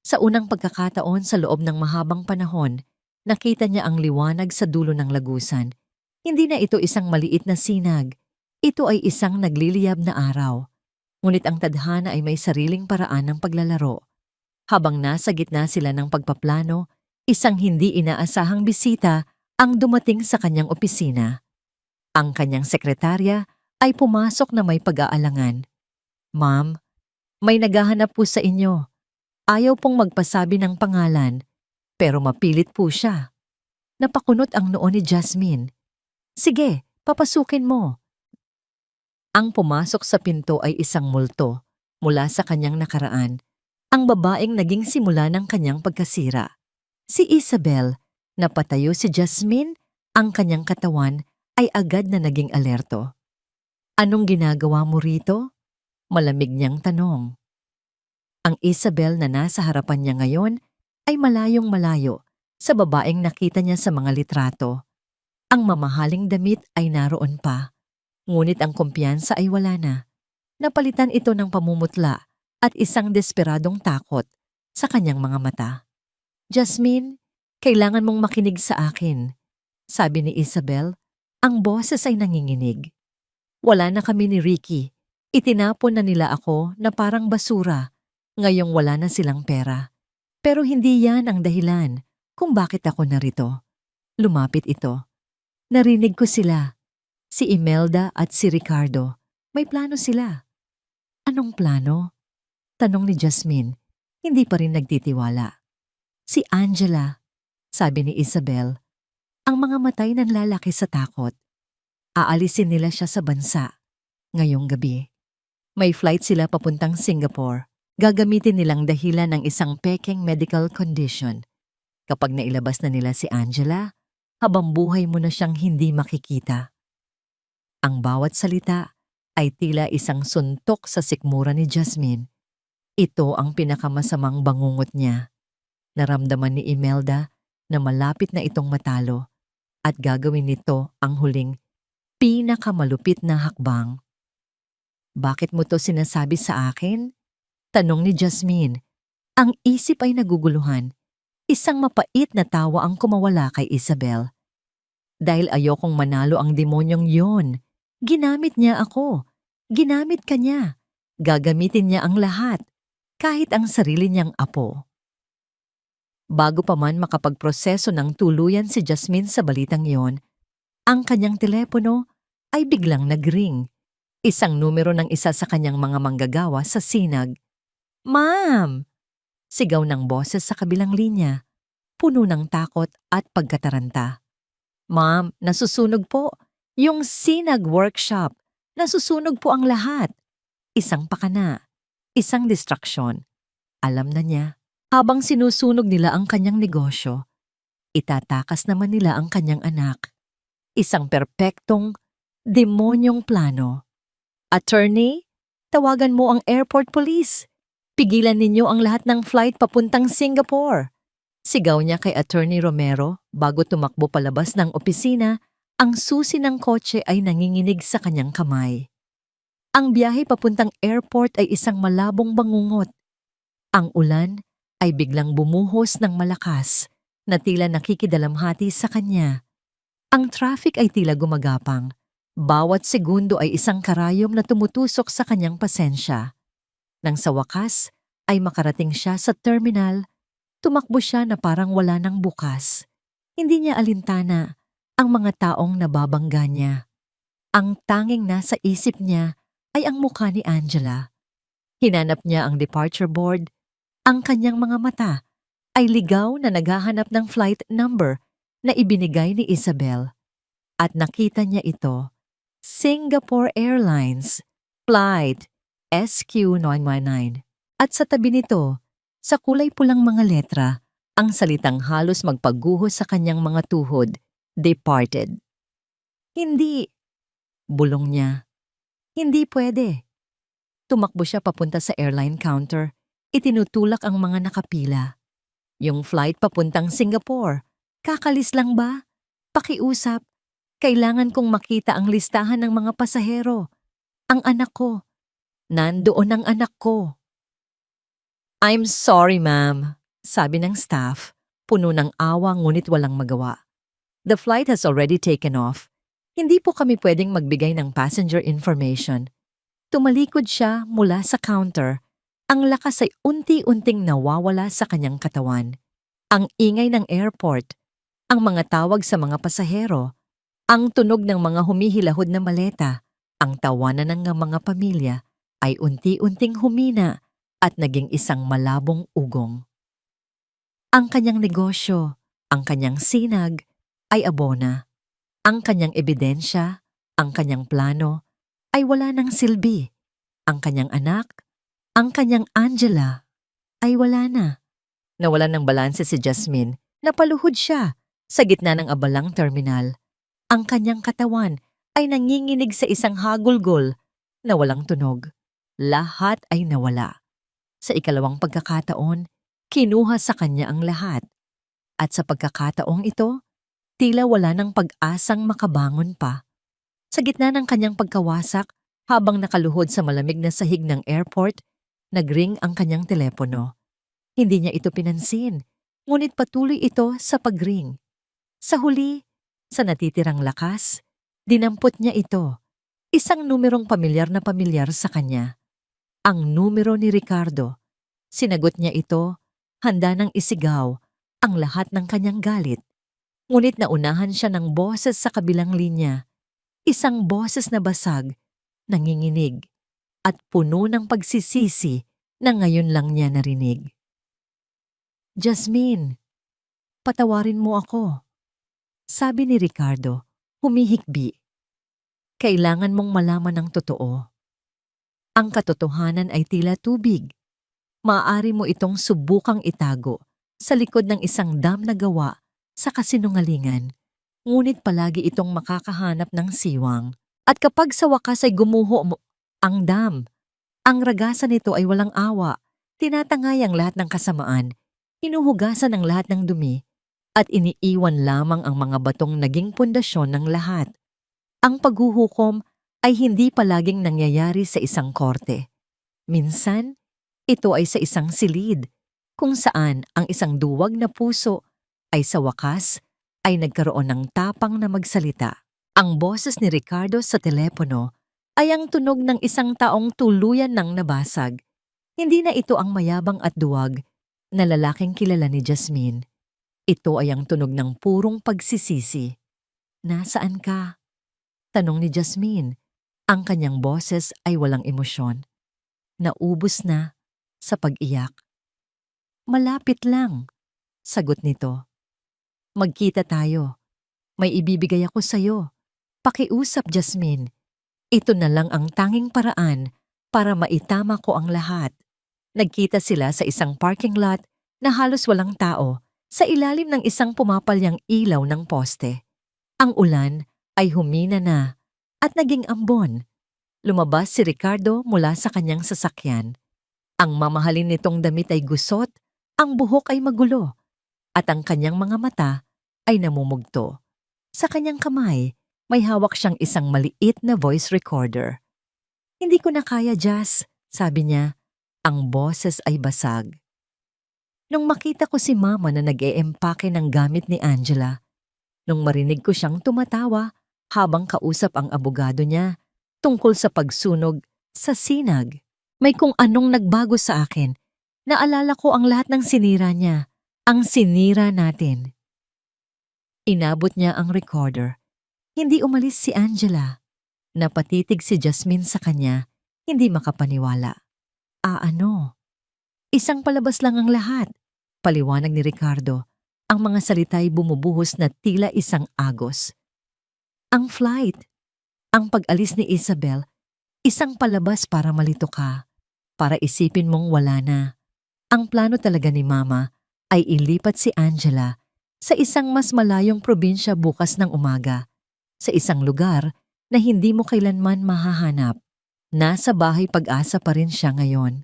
Sa unang pagkakataon sa loob ng mahabang panahon, nakita niya ang liwanag sa dulo ng lagusan. Hindi na ito isang maliit na sinag. Ito ay isang nagliliyab na araw. Ngunit ang tadhana ay may sariling paraan ng paglalaro. Habang nasa gitna sila ng pagpaplano, isang hindi inaasahang bisita ang dumating sa kanyang opisina. Ang kanyang sekretarya ay pumasok na may pag-aalangan. "Ma'am, may naghahanap po sa inyo. Ayaw pong magpasabi ng pangalan, pero mapilit po siya." Napakunot ang noo ni Jasmine. "Sige, papasukin mo." Ang pumasok sa pinto ay isang multo mula sa kanyang nakaraan. Ang babaeng naging simula ng kanyang pagkasira. Si Isabel, napatayo si Jasmine, ang kanyang katawan ay agad na naging alerto. "Anong ginagawa mo rito?" Malamig niyang tanong. Ang Isabel na nasa harapan niya ngayon ay malayong malayo sa babaeng nakita niya sa mga litrato. Ang mamahaling damit ay naroon pa, ngunit ang kumpiyansa ay wala na. Napalitan ito ng pamumutla at isang desperadong takot sa kanyang mga mata. "Jasmine, kailangan mong makinig sa akin," sabi ni Isabel. Ang boses ay nanginginig. "Wala na kami ni Ricky. Itinapon na nila ako na parang basura. Ngayong wala na silang pera. Pero hindi yan ang dahilan kung bakit ako narito." Lumapit ito. "Narinig ko sila. Si Imelda at si Ricardo. May plano sila." "Anong plano?" tanong ni Jasmine. Hindi pa rin nagtitiwala. "Si Angela," sabi ni Isabel. Ang mga matay nanlalaki sa takot. Aalisin nila siya sa bansa. Ngayong gabi. May flight sila papuntang Singapore. Gagamitin nilang dahilan ng isang peking medical condition. Kapag nailabas na nila si Angela, habang buhay mo na siyang hindi makikita. Ang bawat salita ay tila isang suntok sa sikmura ni Jasmine. Ito ang pinakamasamang bangungot niya. Naramdaman ni Imelda na malapit na itong matalo at gagawin nito ang huling pinakamalupit na hakbang. "Bakit mo to sinasabi sa akin?" tanong ni Jasmine. Ang isip ay naguguluhan. Isang mapait na tawa ang kumawala kay Isabel. "Dahil ayokong manalo ang demonyong yon. Ginamit niya ako. Ginamit ka niya. Gagamitin niya ang lahat, kahit ang sarili niyang apo." Bago pa man makapagproseso ng tuluyan si Jasmine sa balitang iyon, ang kanyang telepono ay biglang nagring. Isang numero ng isa sa kanyang mga manggagawa sa sinag. "Ma'am!" sigaw ng boses sa kabilang linya, puno ng takot at pagkataranta. "Ma'am, nasusunog po. Yung sinag workshop. Nasusunog po ang lahat." Isang pakana, isang distraksyon. Alam na niya. Habang sinusunog nila ang kanyang negosyo, itatakas naman nila ang kanyang anak. Isang perpektong, demonyong plano. "Attorney, tawagan mo ang airport police. Pigilan ninyo ang lahat ng flight papuntang Singapore." Sigaw niya kay Attorney Romero bago tumakbo palabas ng opisina. Ang susi ng kotse ay nanginginig sa kanyang kamay. Ang biyahe papuntang airport ay isang malabong bangungot. Ang ulan ay biglang bumuhos ng malakas na tila nakikidalamhati sa kanya. Ang traffic ay tila gumagapang. Bawat segundo ay isang karayom na tumutusok sa kanyang pasensya. Nang sa wakas ay makarating siya sa terminal, tumakbo siya na parang wala nang bukas. Hindi niya alintana ang mga taong nababangga niya. Ang tanging nasa isip niya ay ang mukha ni Angela. Hinanap niya ang departure board. Ang kanyang mga mata ay ligaw na naghahanap ng flight number na ibinigay ni Isabel. At nakita niya ito, Singapore Airlines, Flight SQ919. At sa tabi nito, sa kulay pulang mga letra, ang salitang halos magpaguho sa kanyang mga tuhod, departed. Hindi, bulong niya. Hindi pwede. Tumakbo siya papunta sa airline counter. Itinutulak ang mga nakapila. Yung flight papuntang Singapore. Kakalis lang ba? Pakiusap. Kailangan kong makita ang listahan ng mga pasahero. Ang anak ko. Nandoon ang anak ko. I'm sorry, ma'am, sabi ng staff, puno ng awa ngunit walang magawa. The flight has already taken off. Hindi po kami pwedeng magbigay ng passenger information. Tumalikod siya mula sa counter. Ang lakas ay unti-unting nawawala sa kanyang katawan. Ang ingay ng airport, ang mga tawag sa mga pasahero, ang tunog ng mga humihilahod na maleta, ang tawanan ng mga pamilya ay unti-unting humina at naging isang malabong ugong. Ang kanyang negosyo, ang kanyang sinag, ay abona. Ang kanyang ebidensya, ang kanyang plano, ay wala ng silbi. Ang kanyang anak, ang kanyang Angela, ay wala na. Nawalan ng balanse si Jasmine, napaluhod siya sa gitna ng abalang terminal. Ang kanyang katawan ay nanginginig sa isang hagulgol na walang tunog. Lahat ay nawala. Sa ikalawang pagkakataon, kinuha sa kanya ang lahat. At sa pagkakataong ito, tila wala ng pag-asang makabangon pa. Sa gitna ng kanyang pagkawasak, habang nakaluhod sa malamig na sahig ng airport, nagring ang kanyang telepono. Hindi niya ito pinansin, ngunit patuloy ito sa pagring. Sa huli, sa natitirang lakas, dinampot niya ito. Isang numerong pamilyar na pamilyar sa kanya. Ang numero ni Ricardo. Sinagot niya ito, handa nang isigaw ang lahat ng kanyang galit. Ngunit naunahan siya ng boses sa kabilang linya. Isang boses na basag, nanginginig, at puno ng pagsisisi na ngayon lang niya narinig. Jasmine, patawarin mo ako. Sabi ni Ricardo, humihikbi. Kailangan mong malaman ang totoo. Ang katotohanan ay tila tubig. Maaari mo itong subukang itago sa likod ng isang dam na gawa sa kasinungalingan. Ngunit palagi itong makakahanap ng siwang. At kapag sa wakas ay gumuho mo ang dam, ang ragasan nito ay walang awa. Tinatangay ang lahat ng kasamaan, hinuhugasan ang lahat ng dumi, at iniiwan lamang ang mga batong naging pundasyon ng lahat. Ang paghuhukom ay hindi palaging nangyayari sa isang korte. Minsan, ito ay sa isang silid, kung saan ang isang duwag na puso ay sa wakas ay nagkaroon ng tapang na magsalita. Ang boses ni Ricardo sa telepono ay ang tunog ng isang taong tuluyan ng nabasag. Hindi na ito ang mayabang at duwag na lalaking kilala ni Jasmine. Ito ay ang tunog ng purong pagsisisi. Nasaan ka? Tanong ni Jasmine. Ang kanyang boses ay walang emosyon. Naubos na sa pag-iyak. Malapit lang, sagot nito. Magkita tayo. May ibibigay ako sa'yo. Pakiusap, Jasmine. Ito na lang ang tanging paraan para maitama ko ang lahat. Nagkita sila sa isang parking lot na halos walang tao sa ilalim ng isang pumapalyang ilaw ng poste. Ang ulan ay humina na at naging ambon. Lumabas si Ricardo mula sa kanyang sasakyan. Ang mamahalin nitong damit ay gusot, ang buhok ay magulo, at ang kanyang mga mata ay namumugto. Sa kanyang kamay, may hawak siyang isang maliit na voice recorder. Hindi ko na kaya, Jazz, sabi niya. Ang boses ay basag. Nung makita ko si Mama na nag-eempake ng gamit ni Angela, nung marinig ko siyang tumatawa habang kausap ang abogado niya tungkol sa pagsunog sa sinag, may kung anong nagbago sa akin. Naalala ko ang lahat ng sinira niya, ang sinira natin. Inabot niya ang recorder. Hindi umalis si Angela. Napatitig si Jasmine sa kanya, hindi makapaniwala. Ano? Isang palabas lang ang lahat. Paliwanag ni Ricardo. Ang mga salita'y bumubuhos na tila isang agos. Ang flight, ang pag-alis ni Isabel, isang palabas para malito ka. para isipin mong wala na. Ang plano talaga ni Mama ay ilipat si Angela sa isang mas malayong probinsya bukas ng umaga, sa isang lugar na hindi mo kailanman mahahanap. Nasa bahay Pag-asa pa rin siya ngayon.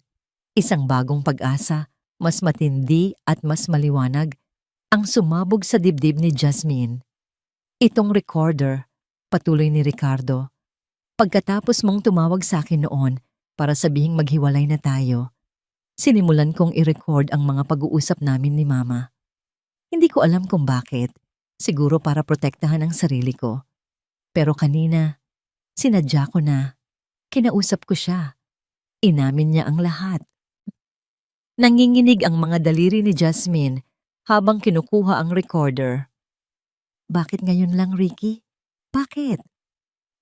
Isang bagong pag-asa, mas matindi at mas maliwanag, ang sumabog sa dibdib ni Jasmine. Itong recorder, patuloy ni Ricardo. Pagkatapos mong tumawag sa akin noon para sabihing maghiwalay na tayo, sinimulan kong i-record ang mga pag-uusap namin ni Mama. Hindi ko alam kung bakit, siguro para protektahan ang sarili ko. Pero kanina, sinadya ko na. Kinausap ko siya. Inamin niya ang lahat. Nanginginig ang mga daliri ni Jasmine habang kinukuha ang recorder. Bakit ngayon lang, Ricky? Bakit?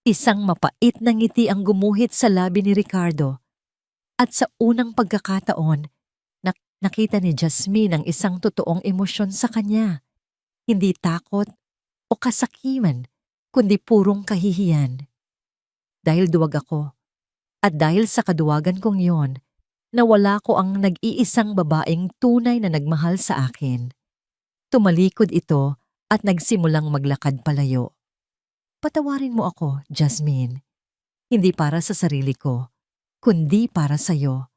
Isang mapait na ngiti ang gumuhit sa labi ni Ricardo. At sa unang pagkakataon, nakita ni Jasmine ang isang totoong emosyon sa kanya. Hindi takot o kasakiman, kundi purong kahihiyan. Dahil duwag ako, at dahil sa kaduwagan kong yon, nawala ko ang nag-iisang babaeng tunay na nagmahal sa akin. Tumalikod ito at nagsimulang maglakad palayo. Patawarin mo ako, Jasmine. Hindi para sa sarili ko, kundi para sa'yo.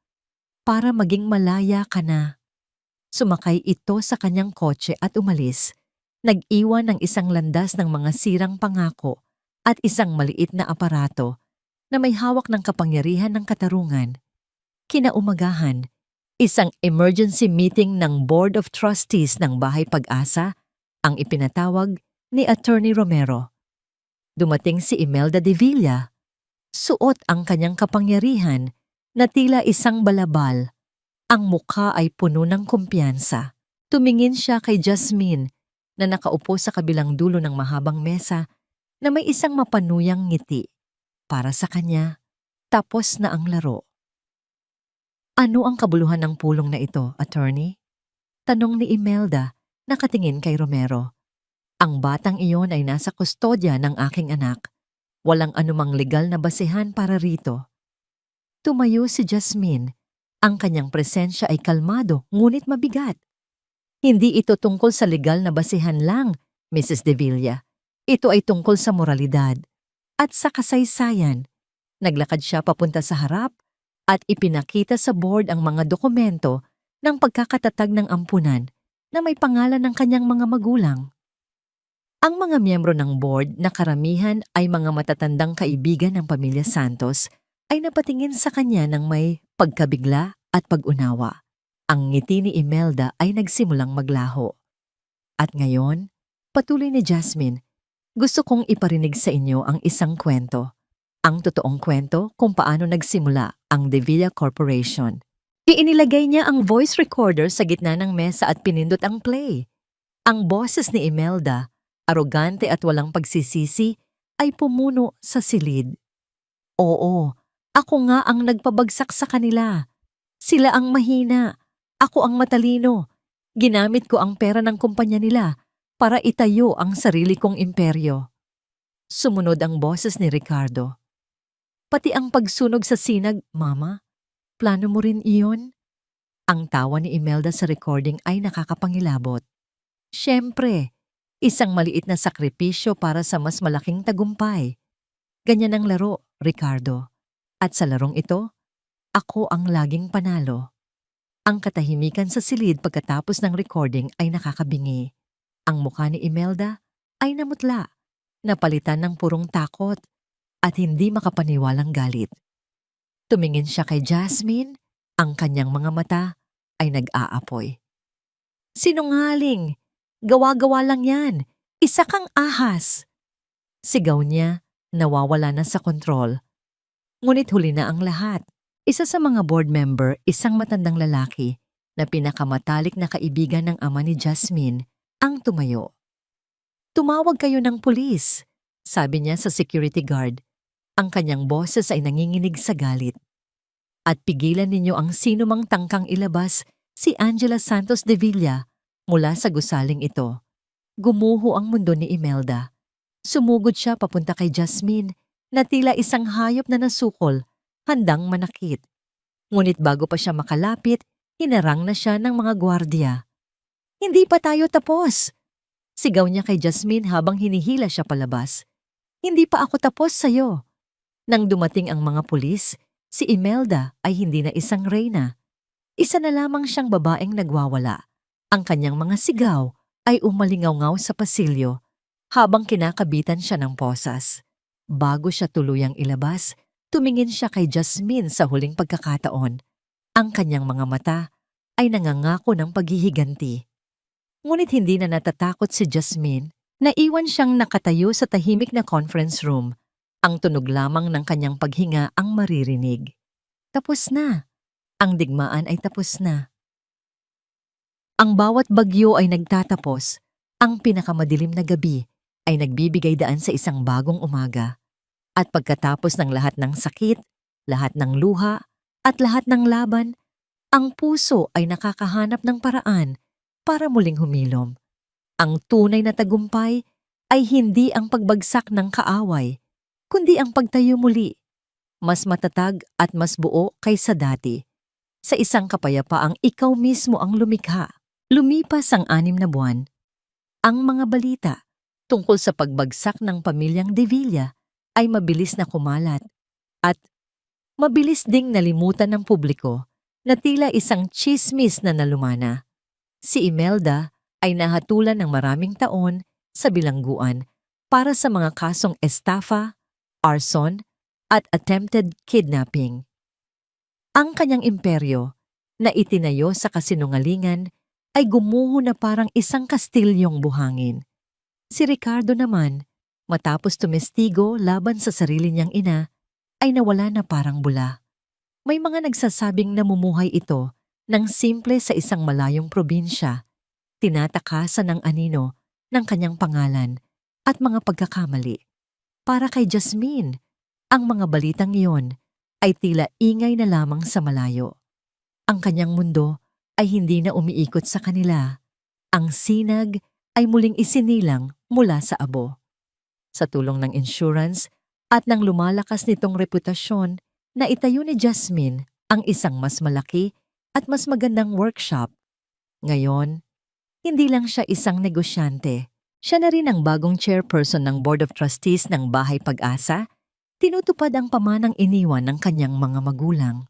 Para maging malaya ka na. Sumakay ito sa kanyang kotse at umalis. Nag-iwan ng isang landas ng mga sirang pangako at isang maliit na aparato na may hawak ng kapangyarihan ng katarungan. Kinaumagahan, isang emergency meeting ng Board of Trustees ng Bahay Pag-asa ang ipinatawag ni Attorney Romero. Dumating si Imelda de Villa. Suot ang kanyang kapangyarihan na tila isang balabal. Ang mukha ay puno ng kumpiyansa. Tumingin siya kay Jasmine na nakaupo sa kabilang dulo ng mahabang mesa na may isang mapanuyang ngiti. Para sa kanya, tapos na ang laro. Ano ang kabuluhan ng pulong na ito, Attorney? Tanong ni Imelda, nakatingin kay Romero. Ang batang iyon ay nasa kustodya ng aking anak. Walang anumang legal na basehan para rito. Tumayo si Jasmine. Ang kanyang presensya ay kalmado ngunit mabigat. Hindi ito tungkol sa legal na basehan lang, Mrs. De Villa. Ito ay tungkol sa moralidad at sa kasaysayan. Naglakad siya papunta sa harap at ipinakita sa board ang mga dokumento ng pagkakatatag ng ampunan na may pangalan ng kanyang mga magulang. Ang mga miyembro ng board na karamihan ay mga matatandang kaibigan ng pamilya Santos ay napatingin sa kanya ng may pagkabigla at pag-unawa. Ang ngiti ni Imelda ay nagsimulang maglaho. At ngayon, patuloy ni Jasmine, gusto kong iparinig sa inyo ang isang kwento. Ang totoong kwento kung paano nagsimula ang De Villa Corporation. Inilagay niya ang voice recorder sa gitna ng mesa at pinindot ang play. Ang boses ni Imelda, arogante at walang pagsisisi, ay pumuno sa silid. Oo, ako nga ang nagpabagsak sa kanila. Sila ang mahina. Ako ang matalino. Ginamit ko ang pera ng kumpanya nila para itayo ang sarili kong imperyo. Sumunod ang boses ni Ricardo. Pati ang pagsunog sa sinag, Mama, plano mo rin iyon? Ang tawa ni Imelda sa recording ay nakakapangilabot. Siyempre, isang maliit na sakripisyo para sa mas malaking tagumpay. Ganyan ang laro, Ricardo. At sa larong ito, ako ang laging panalo. Ang katahimikan sa silid pagkatapos ng recording ay nakakabingi. Ang mukha ni Imelda ay namutla, napalitan ng purong takot at hindi makapaniwalang galit. Tumingin siya kay Jasmine, ang kanyang mga mata ay nag-aapoy. Sinungaling! Gawa-gawa lang yan! Isa kang ahas! Sigaw niya, nawawala na sa kontrol. Ngunit huli na ang lahat. Isa sa mga board member, isang matandang lalaki na pinakamatalik na kaibigan ng ama ni Jasmine, ang tumayo. Tumawag kayo ng pulis, sabi niya sa security guard. Ang kanyang boses ay nanginginig sa galit. At pigilan ninyo ang sino mang tangkang ilabas si Angela Santos de Villa mula sa gusaling ito. Gumuho ang mundo ni Imelda. Sumugod siya papunta kay Jasmine na tila isang hayop na nasukol, handang manakit. Ngunit bago pa siya makalapit, hinarang na siya ng mga gwardiya. "Hindi pa tayo tapos!" Sigaw niya kay Jasmine habang hinihila siya palabas. "Hindi pa ako tapos sa'yo." Nang dumating ang mga pulis, si Imelda ay hindi na isang reyna. Isa na lamang siyang babaeng nagwawala. Ang kanyang mga sigaw ay umalingaw-ngaw sa pasilyo habang kinakabitan siya ng posas. Bago siya tuluyang ilabas, tumingin siya kay Jasmine sa huling pagkakataon. Ang kanyang mga mata ay nangangako ng paghihiganti. Ngunit hindi na natatakot si Jasmine. Naiwan siyang nakatayo sa tahimik na conference room. Ang tunog lamang ng kanyang paghinga ang maririnig. Tapos na. Ang digmaan ay tapos na. Ang bawat bagyo ay nagtatapos. Ang pinakamadilim na gabi ay nagbibigay daan sa isang bagong umaga. At pagkatapos ng lahat ng sakit, lahat ng luha, at lahat ng laban, ang puso ay nakakahanap ng paraan para muling humilom. Ang tunay na tagumpay ay hindi ang pagbagsak ng kaaway, kundi ang pagtayo muli, mas matatag at mas buo kaysa dati. Sa isang kapayapaang ikaw mismo ang lumikha. Lumipas ang 6 na buwan. Ang mga balita tungkol sa pagbagsak ng pamilyang De Villa ay mabilis na kumalat at mabilis ding nalimutan ng publiko na tila isang tsismis na nalumana. Si Imelda ay nahatulan ng maraming taon sa bilangguan para sa mga kasong estafa, arson, at attempted kidnapping. Ang kanyang imperyo na itinayo sa kasinungalingan ay gumuho na parang isang kastilyong buhangin. Si Ricardo naman, matapos tumestigo laban sa sarili niyang ina, ay nawala na parang bula. May mga nagsasabing namumuhay ito ng simple sa isang malayong probinsya, tinatakasan ng anino ng kanyang pangalan at mga pagkakamali. Para kay Jasmine, ang mga balitang iyon ay tila ingay na lamang sa malayo. Ang kanyang mundo ay hindi na umiikot sa kanila. Ang sinag ay muling isinilang mula sa abo. Sa tulong ng insurance at ng lumalakas nitong reputasyon, na itayo ni Jasmine ang isang mas malaki at mas magandang workshop. Ngayon, hindi lang siya isang negosyante. Siya na rin ang bagong chairperson ng Board of Trustees ng Bahay Pag-asa, tinutupad ang pamanang iniwan ng kanyang mga magulang.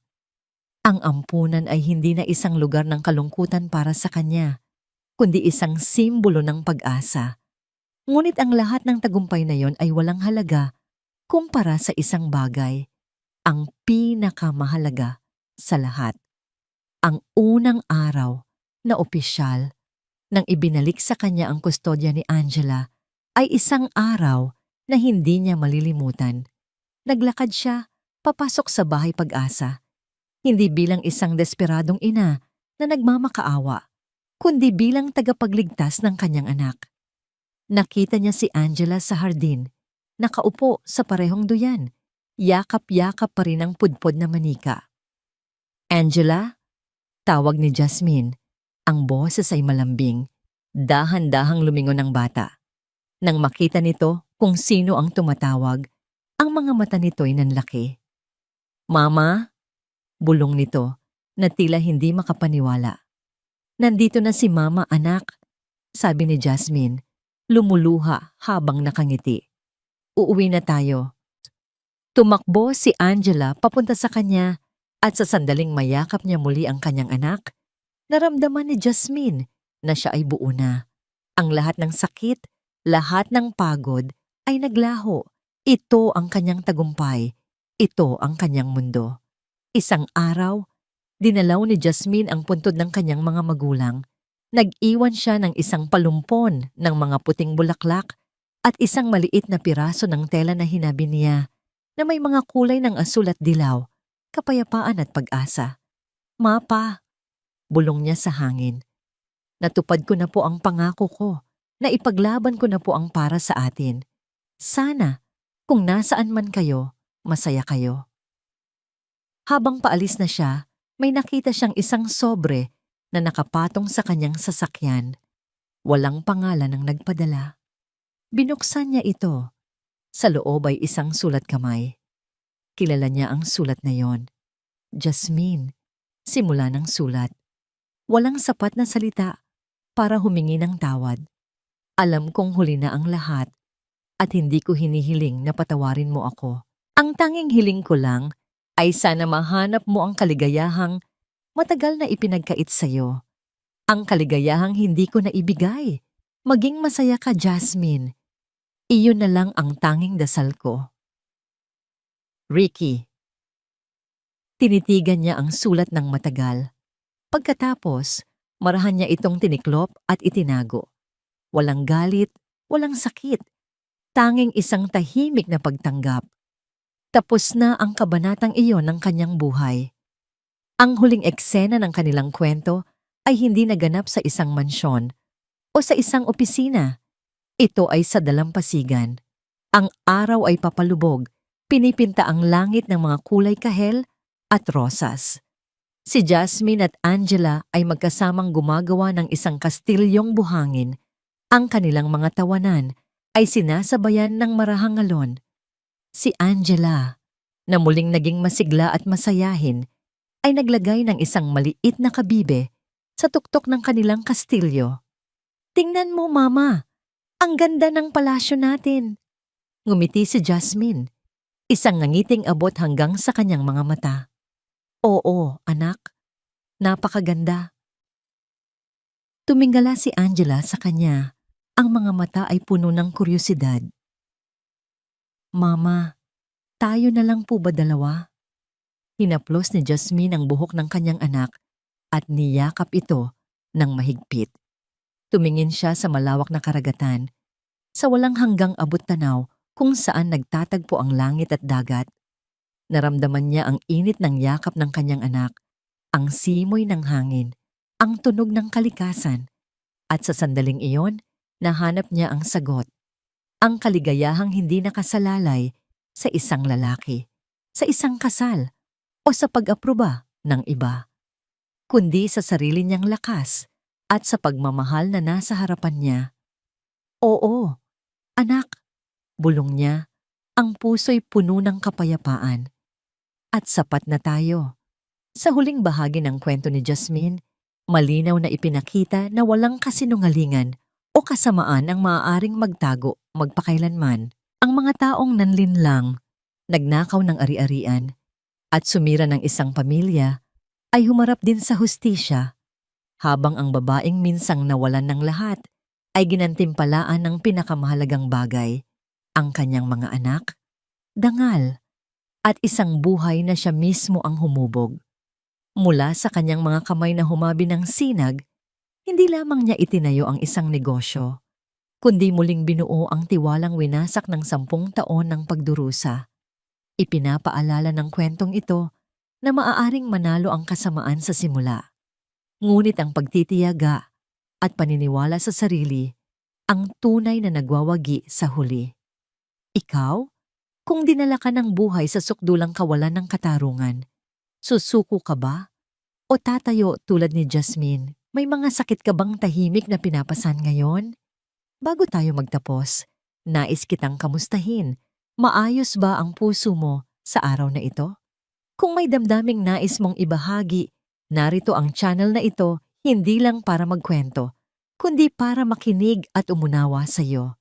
Ang ampunan ay hindi na isang lugar ng kalungkutan para sa kanya, kundi isang simbolo ng pag-asa. Ngunit ang lahat ng tagumpay na yon ay walang halaga kumpara sa isang bagay, ang pinakamahalaga sa lahat. Ang unang araw na opisyal nang ibinalik sa kanya ang kustodya ni Angela ay isang araw na hindi niya malilimutan. Naglakad siya papasok sa Bahay Pag-asa, hindi bilang isang desperadong ina na nagmamakaawa, kundi bilang tagapagligtas ng kanyang anak. Nakita niya si Angela sa hardin, nakaupo sa parehong duyan, yakap-yakap pa rin ang pudpod na manika. "Angela?" Tawag ni Jasmine. Ang boses ay malambing. Dahan-dahang lumingon ang bata. Nang makita nito kung sino ang tumatawag, ang mga mata nito'y nanlaki. "Mama?" Bulong nito na tila hindi makapaniwala. "Nandito na si Mama, anak," sabi ni Jasmine, lumuluha habang nakangiti. "Uuwi na tayo." Tumakbo si Angela papunta sa kanya at sa sandaling mayakap niya muli ang kanyang anak, naramdaman ni Jasmine na siya ay buo na. Ang lahat ng sakit, lahat ng pagod ay naglaho. Ito ang kanyang tagumpay. Ito ang kanyang mundo. Isang araw, dinalaw ni Jasmine ang puntod ng kanyang mga magulang. Nag-iwan siya ng isang palumpon ng mga puting bulaklak at isang maliit na piraso ng tela na hinabi niya na may mga kulay ng asul at dilaw, kapayapaan at pag-asa. "Mapa," bulong niya sa hangin. "Natupad ko na po ang pangako ko, na ipaglaban ko na po ang para sa atin. Sana, kung nasaan man kayo, masaya kayo." Habang paalis na siya, may nakita siyang isang sobre na nakapatong sa kanyang sasakyan. Walang pangalan ang nagpadala. Binuksan niya ito. Sa loob ay isang sulat kamay. Kilala niya ang sulat na yon. Jasmine, simula ng sulat. Walang sapat na salita para humingi ng tawad. Alam kong huli na ang lahat at hindi ko hinihiling na patawarin mo ako. Ang tanging hiling ko lang ay sana mahanap mo ang kaligayahang matagal na ipinagkait sa'yo. Ang kaligayahang hindi ko naibigay. Maging masaya ka, Jasmine. Iyon na lang ang tanging dasal ko. Ricky. Tinitigan niya ang sulat ng matagal. Pagkatapos, marahan niya itong tiniklop at itinago. Walang galit, walang sakit. Tanging isang tahimik na pagtanggap. Tapos na ang kabanatang iyon ng kanyang buhay. Ang huling eksena ng kanilang kwento ay hindi naganap sa isang mansyon o sa isang opisina. Ito ay sa dalampasigan. Ang araw ay papalubog, pinipinta ang langit ng mga kulay kahel at rosas. Si Jasmine at Angela ay magkasamang gumagawa ng isang kastilyong buhangin. Ang kanilang mga tawanan ay sinasabayan ng marahang alon. Si Angela, na muling naging masigla at masayahin, ay naglagay ng isang maliit na kabibe sa tuktok ng kanilang kastilyo. "Tingnan mo, Mama! Ang ganda ng palasyo natin!" Ngumiti si Jasmine, isang nangiting abot hanggang sa kanyang mga mata. "Oo, anak. Napakaganda." Tumingala si Angela sa kanya. Ang mga mata ay puno ng kuryosidad. "Mama, tayo na lang po ba dalawa?" Hinaplos ni Jasmine ang buhok ng kanyang anak at niyakap ito ng mahigpit. Tumingin siya sa malawak na karagatan, sa walang hanggang abot tanaw kung saan nagtatagpo ang langit at dagat. Naramdaman niya ang init ng yakap ng kanyang anak, ang simoy ng hangin, ang tunog ng kalikasan. At sa sandaling iyon, nahanap niya ang sagot. Ang kaligayahang hindi nakasalalay sa isang lalaki, sa isang kasal, o sa pag-aproba ng iba, kundi sa sarili niyang lakas at sa pagmamahal na nasa harapan niya. "Oo, anak," bulong niya, ang puso'y puno ng kapayapaan. At sapat na tayo. Sa huling bahagi ng kwento ni Jasmine, malinaw na ipinakita na walang kasinungalingan o kasamaan ang maaaring magtago magpakailanman. Ang mga taong nanlinlang, nagnakaw ng ari-arian, at sumira ng isang pamilya ay humarap din sa hustisya, habang ang babaeng minsang nawalan ng lahat ay ginantimpalaan ng pinakamahalagang bagay, ang kanyang mga anak, dangal, at isang buhay na siya mismo ang humubog. Mula sa kanyang mga kamay na humabi ng sinag, hindi lamang niya itinayo ang isang negosyo, kundi muling binuo ang tiwalang winasak ng 10 taon ng pagdurusa. Ipinapaalala ng kwentong ito na maaaring manalo ang kasamaan sa simula. Ngunit ang pagtitiyaga at paniniwala sa sarili ang tunay na nagwawagi sa huli. Ikaw, kung dinala ka ng buhay sa sukdulang kawalan ng katarungan, susuko ka ba? O tatayo tulad ni Jasmine? May mga sakit ka bang tahimik na pinapasan ngayon? Bago tayo magtapos, nais kitang kamustahin. Maayos ba ang puso mo sa araw na ito? Kung may damdaming nais mong ibahagi, narito ang channel na ito, hindi lang para magkwento, kundi para makinig at umunawa sa iyo.